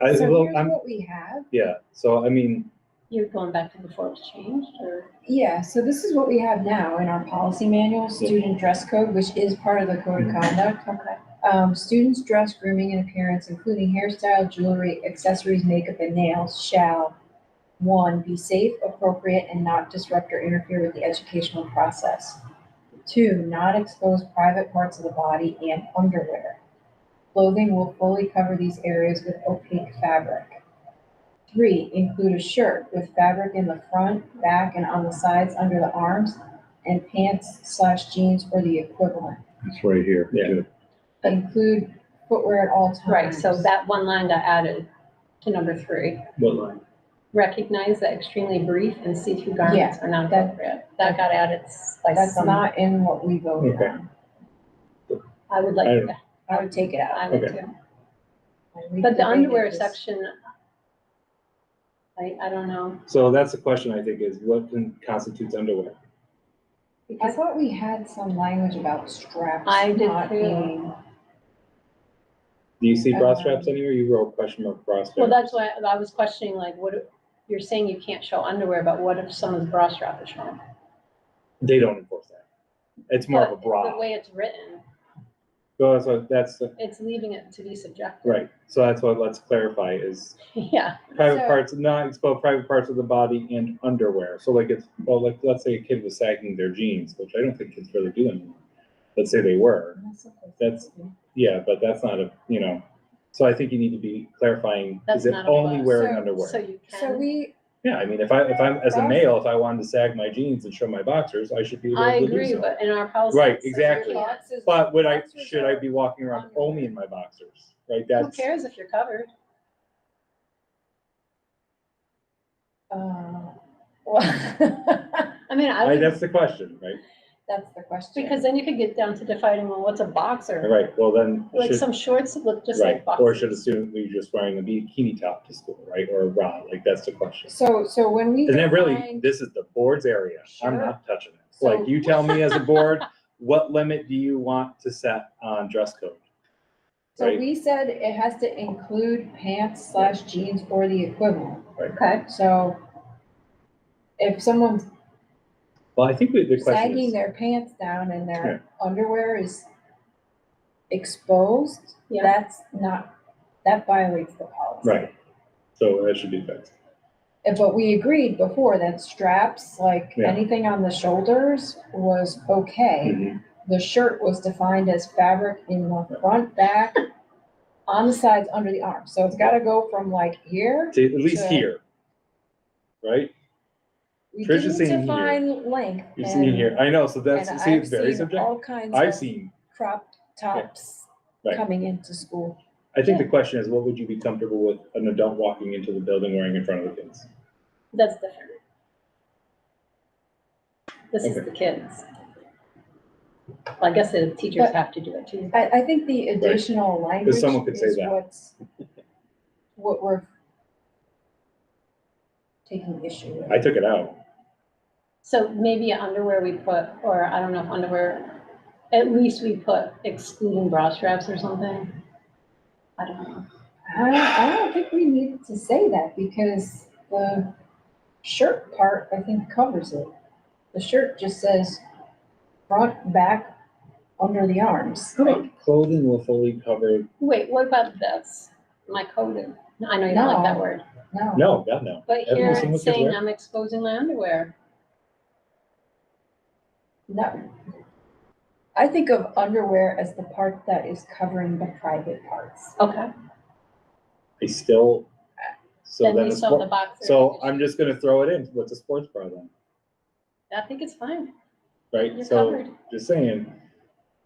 well, here's I'm, what we have. yeah, so I mean, You're going back to before it was changed, or? Yeah, so this is what we have now in our policy manual, student dress code, which is part of the code of conduct. Okay. Students' dress, grooming, and appearance, including hairstyle, jewelry, accessories, makeup, and nails, shall, 1, be safe, appropriate, and not disrupt or interfere with the educational process. 2, not expose private parts of the body and underwear. Clothing will fully cover these areas with opaque fabric. 3, include a shirt with fabric in the front, back, and on the sides under the arms, and pants/jeans or the equivalent. It's right here. Yeah. too. Include footwear at all times. Right, so that one line got added to number 3. what line? Recognize that extremely brief and see-through garments are not that- appropriate. That got added by That's some, not in what we voted Okay. on. I would like, I- to- I would take it out. I would Okay. too. We But the debated underwear this. section, I don't know. So that's the question, I think, is what constitutes underwear? I Because thought we had some language about straps I did not too. being. Do you see bra straps anywhere? You wrote question mark bra straps. Well, that's why I was questioning, like, you're saying you can't show underwear, but what if someone's bra strap is shown? They don't enforce that. It's more of a But bra. the way it's written, So that's, it's leaving it to be subjective. right, so that's what let's clarify is Yeah, private So- parts, not expose private parts of the body and underwear. So like it's, well, like, let's say a kid was sagging their jeans, which I don't think kids really do anymore. Let's say they were, That's- yeah, but that's not a, so I think you need to be clarifying, That's is it not a only must. wearing So- underwear? so you So can. we, Yeah, I mean, if I'm, as a male, if I wanted to sag my jeans and show my boxers, I should be I able to do agree, so. but in our policy. Right, it says you exactly. can't. boxes. But boxers should I are- be walking around only in my boxers, right? Who That's, cares if you're covered? Well, I mean, I would, that's the question, right? That's the question. Because then you could get down to defining, well, what's a boxer? Right, well then, Like should, some shorts that look just right, like boxers. or should a student be just wearing a bikini top to school, right, or a bra, like, that's the question. So when we And then really, defined- this is the board's area, I'm Sure. not touching it. So- Like, you tell me as a board, what limit do you want to set on dress code? So right. we said it has to include pants/jeans or the equivalent. Okay, So if someone's Well, I think the question sagging is, their pants down and their underwear is exposed, Yeah. that violates the policy. right, so that should be fixed. But we agreed before that straps, like Yeah. anything on the shoulders was okay. Mhm. The shirt was defined as fabric in the front, back, on the sides, under the arms. So it's gotta go from like here. To at least to- here, right? We Trish is didn't saying here. define length. You've seen here, I know, so that's, and see, it's I've very seen subjective. all kinds I've of seen, crop tops Right. coming into school. I think the question is, what would you be comfortable with an adult walking into the building wearing in front of the kids? that's different. This is Okay. the kids. Well, I guess the teachers But- have to do it too. I think the additional language someone could say is that. what we're taking issue with. I took it out. So maybe underwear we put, or I don't know if underwear, at least we put excluding bra straps or something. I don't know. I don't think we need to say that because the shirt part, I think, covers it. The shirt just says front, back, under the arms. Clothing will fully cover, Wait, what about this? Am I coded? I know you don't like that No. word, no, God, no. but Haven't you here seen what it's kids saying wear? I'm exposing my underwear. No. I think of underwear as the part that is covering the private parts. Okay, I still, so then then we the saw the sport, boxer. so I'm just gonna throw it in, what's a sports bra then, I think it's fine. right? You're So, covered. just saying,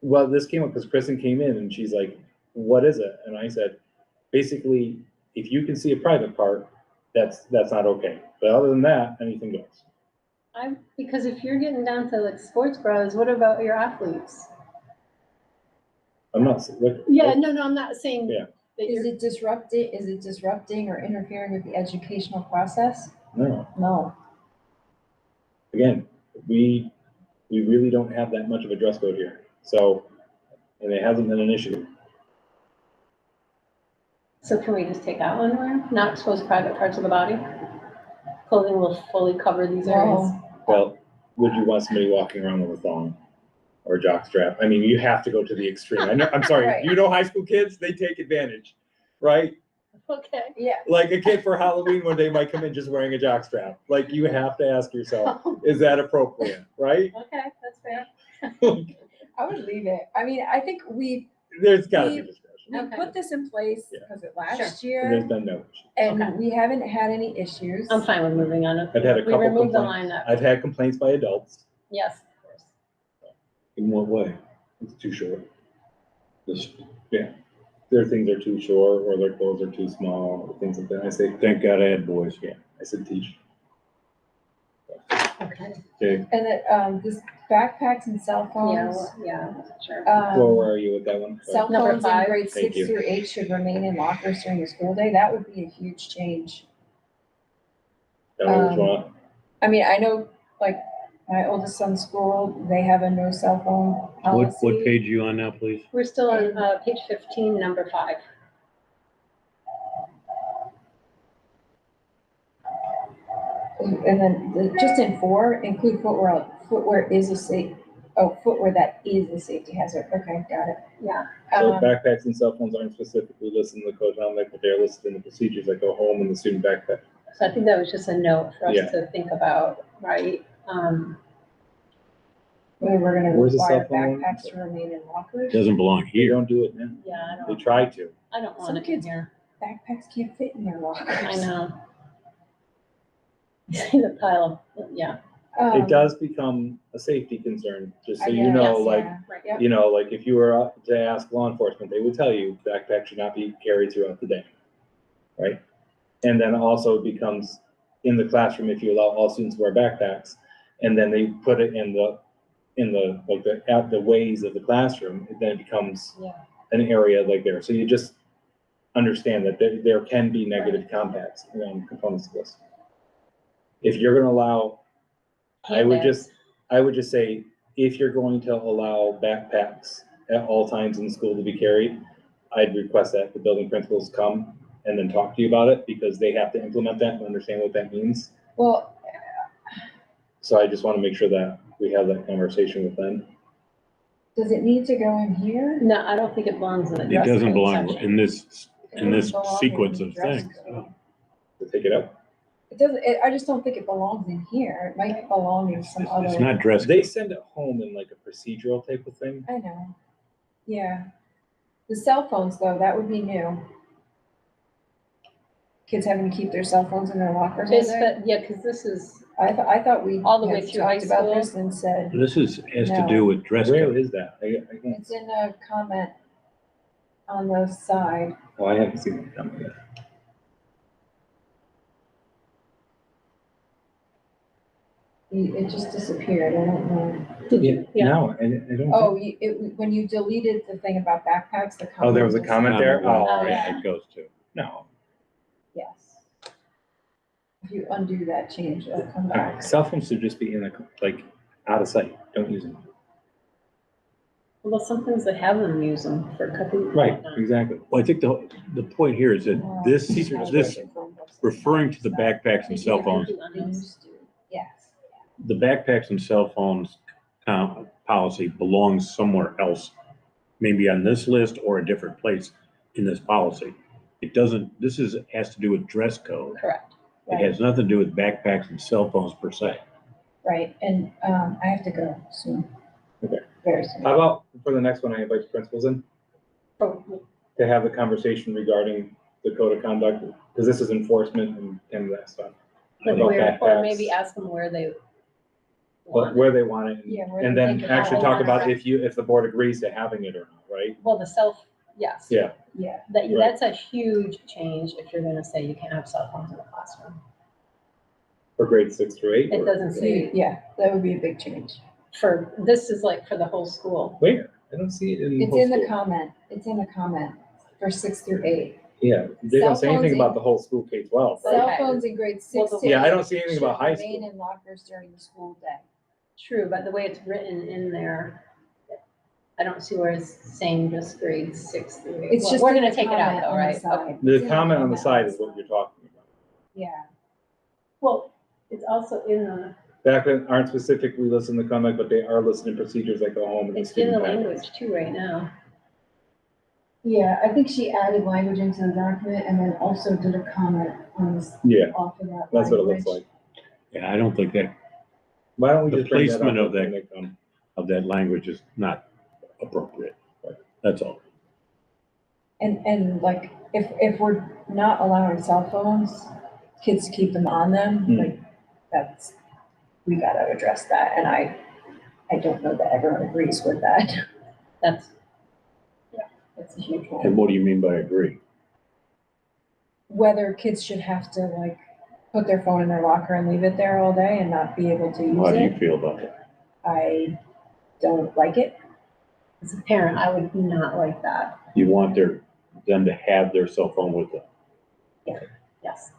well, this came up because Kristen came in and she's like, what is it? And I said, basically, if you can see a private part, that's not okay. But other than that, anything goes. Because if you're getting down to like sports bras, what about your athletes? I'm not, look. Yeah, no, I'm not saying. Yeah. That Is you're, it disrupting or interfering with the educational process? No, No. again, we really don't have that much of a dress code here, so, and it hasn't been an issue. so can we just take out underwear, not expose private parts of the body? Clothing will fully cover these areas. No. Well, would you want somebody walking around with a thong or a jock strap? I mean, you have to go to the extreme. I know, I'm sorry, Right. you know high school kids, they take advantage, right? Okay. Yeah. Like a kid for Halloween one day might come in just wearing a jock strap. Like, you have to ask yourself, is that appropriate, right? Okay, that's fair. I would leave it. I mean, I think There's gotta be discretion. we Okay. put this in place Yeah. because it last And there's year been no issue. Okay. and we haven't had any issues. I'm fine with moving on. I've had a We couple removed the complaints. line that, I've had complaints by adults. yes, of course. In what way? It's too short. This, Their things are too short or their clothes are too small, things like that. I say, thank God I had boys. yeah, I said teach. Okay. Okay, And that, this backpacks and cell Yeah, phones, well, yeah, sure. where are you with that one? cell Number phones in 5. grades Thank 6 you. through 8 should remain in lockers during the school day. That would be a huge change. That was one. I mean, I know, like, my oldest son's school, they have a no cell phone policy. What page are you on now, please? We're still on, page 15, number 5. And then, just in 4, include footwear, footwear that is a safety hazard. Okay, got it. Yeah. So Um, backpacks and cell phones aren't specifically listed in the code, but they're listed in the procedures that go home in the student backpack. So I think that was just a note for Yeah. us to think about, right? Whether we're gonna Where's the cell require phone? backpacks to remain in lockers. Doesn't belong They here. don't do it now. Yeah, They try to. I don't Some want it in kids- here. Backpacks can't fit in their lockers. I know. See the pile of, yeah, It does become a safety concern, just so I you guess, know, yeah. like, right. Yep. you know, like if you were up to ask law enforcement, they would tell you backpacks should not be carried throughout the day, right? And then also it becomes in the classroom, if you allow all students to wear backpacks, and then they put it in the in the, like at the ways of the classroom, then it becomes Yeah. an area like there. So you just understand that there can be negative components to this. If you're gonna allow, I would just say, if you're going to allow backpacks at all times in school to be carried, I'd request that the building principals come and then talk to you about it, because they have to implement that and understand what that means. Well, So I just want to make sure that we have that conversation with them. does it need to go in here? No, I don't think it belongs in the It dress doesn't code belong section. in this It doesn't belong in sequence the of dress things. code. To take it up. It doesn't, I just don't think it belongs in here. It might belong in some other. It's not dress They code. send it home in like a procedural type of thing. I know. Yeah. The cell phones though, that would be new. Kids having to keep their cell phones in their lockers all It's, day. yeah, because this is, I thought we All the way had through high talked about school. this and said, This has to No. do with dress Where code. is that? I can't, it's in a comment on the side. oh, I haven't seen it come yet. It just disappeared. I don't know. did you? Yeah. No, I don't. Oh, when you deleted the thing about backpacks, the comment. Oh, there was a just- comment there? Oh, Oh, yeah. Yeah, it goes to. No. Yes. If you undo that change, it'll come All right, back. cell phones should just be in like out of sight. Don't use them. Well, sometimes they have them use them for a couple. Right, exactly. Well, I think the point here is that this, Teachers this referring to the backpacks and cell phones, They used to, yes. the backpacks and cell phones policy belongs somewhere else, maybe on this list or a different place in this policy. It doesn't, has to do with dress code. Correct. It has nothing to do with backpacks and cell phones per se. Right, and I have to go soon. Okay. Very soon. How about for the next one, I invite the principals in Oh, to have the conversation regarding the code of conduct, because this is enforcement and that stuff. Like About where, or backpacks. maybe ask them where they But want. where they want it, Yeah, where and they then think actually about talk it. about if the board agrees to having it or not, right? Well, the self, yes. Yeah. Yeah, That's a huge change if you're gonna say you can't have cell phones in the classroom. For grades 6 through 8. It doesn't say, yeah, that would be a big change. this is like for the whole school. Where? I don't see it in. It's whole in the school. comment, it's in the comment for 6 through 8. Yeah, they don't say Cell anything phones about in- the whole school K-12. right? Cell Okay. phones in grades Well, 6 the- to 8. Yeah, I don't see anything should about high remain school. in lockers during the school day. True, but the way it's written in there, I don't see where it's saying just grades 6 through 8. It's Well, just we're in gonna the take it out comment though, on right? the side. The It's in comment on the side is what you're talking about. Yeah, Well, it's also in the, Back aren't specifically listed in the comment, but they are listed in procedures that go home. it's in the language too right now. yeah, I think she added language into the document and then also did a comment on this, Yeah, off of that that's what it looks language. like. Yeah, I don't think that, Why don't we the just bring that up placement of when that- they come? of that language is not appropriate. That's all. And like, if we're not allowing cell phones, kids keep them on them, Hmm. like, we gotta address that, and I don't know that everyone agrees with that. That's, That's a huge And one. what do you mean by agree? Whether kids should have to like put their phone in their locker and leave it there all day and not be able to How use do you it, feel about it? I don't like it. as a parent, I would not like that. You want them to have their cell phone with them. Yes.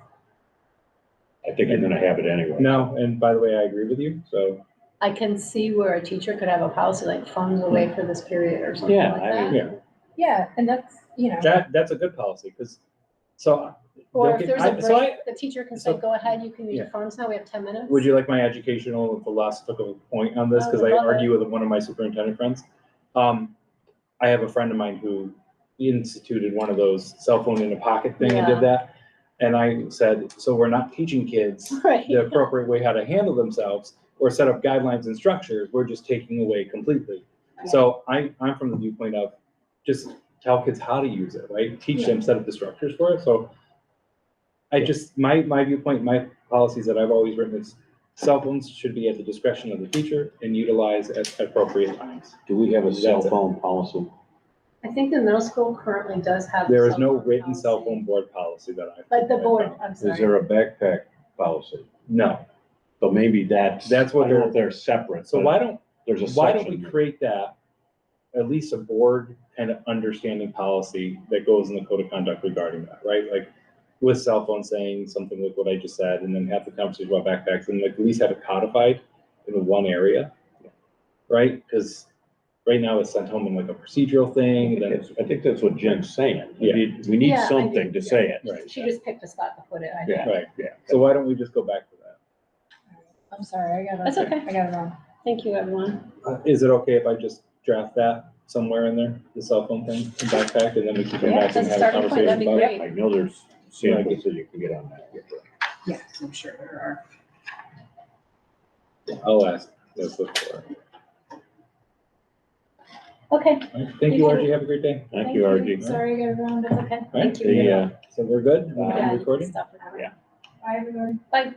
I think they're gonna have it anyway. No, and by the way, I agree with you, so, I can see where a teacher could have a policy like phones away for this period or something Yeah, like I that. mean, yeah, Yeah, and that's, you know, that's a good policy, because, so. Or they'll if get- there's a so I- break, the teacher can say, so- go ahead, you can use your Yeah. phones now, we have 10 minutes. Would you like my educational and philosophical point on this? I Because would I love argue with one of my superintendent friends. I have a friend of mine who instituted one of those cell phone in a pocket thing and Yeah. did that. And I said, so we're not teaching kids Right. the appropriate way how to handle themselves or set up guidelines and structures. We're just taking away completely. So I'm from the viewpoint of just tell kids how to use it, right? Teach them, set up the structures for it. So I just, my viewpoint, my policies that I've always written is cell phones should be at the discretion of the teacher and utilized at appropriate times. Do we have a cell That's it. phone policy? I think the middle school currently does have. There a is cell no phone written policy. cell phone board policy that I. But the board, I'm Is sorry. there a backpack policy? No. So maybe that's That's what I don't know if they're separate. So but why don't, there's a why don't we section. create that, at least a board kind of understanding policy that goes in the code of conduct regarding that, right? Like with cell phone saying something like what I just said, and then have the conversation about backpacks, and like at least have it codified in one area, right? Because right now it's sent home in like a procedural thing, and then I think that's what Jen's saying. Yeah. We need Yeah, I something do, to say it. right. She just picked a spot to put it, I think. Yeah. Right. Yeah. So why don't we just go back to that? I'm sorry, I got it. That's okay. I got it wrong. Thank you, everyone. Is it okay if I just draft that somewhere in there, the cell phone thing, the backpack, and then we can come Yeah, back and that's have a starting point, that'd conversation be about it? great. I know there's samples that you can get on that. Yes, I'm sure there are. I'll ask. Let's look for it. Okay. All right. Thank you, RG. Have a great day. Thank you, RG. Sorry, I got it wrong, that's okay. All right. Thank you. The, So we're good? Yeah, Recording? stop recording. Bye, everyone. Bye.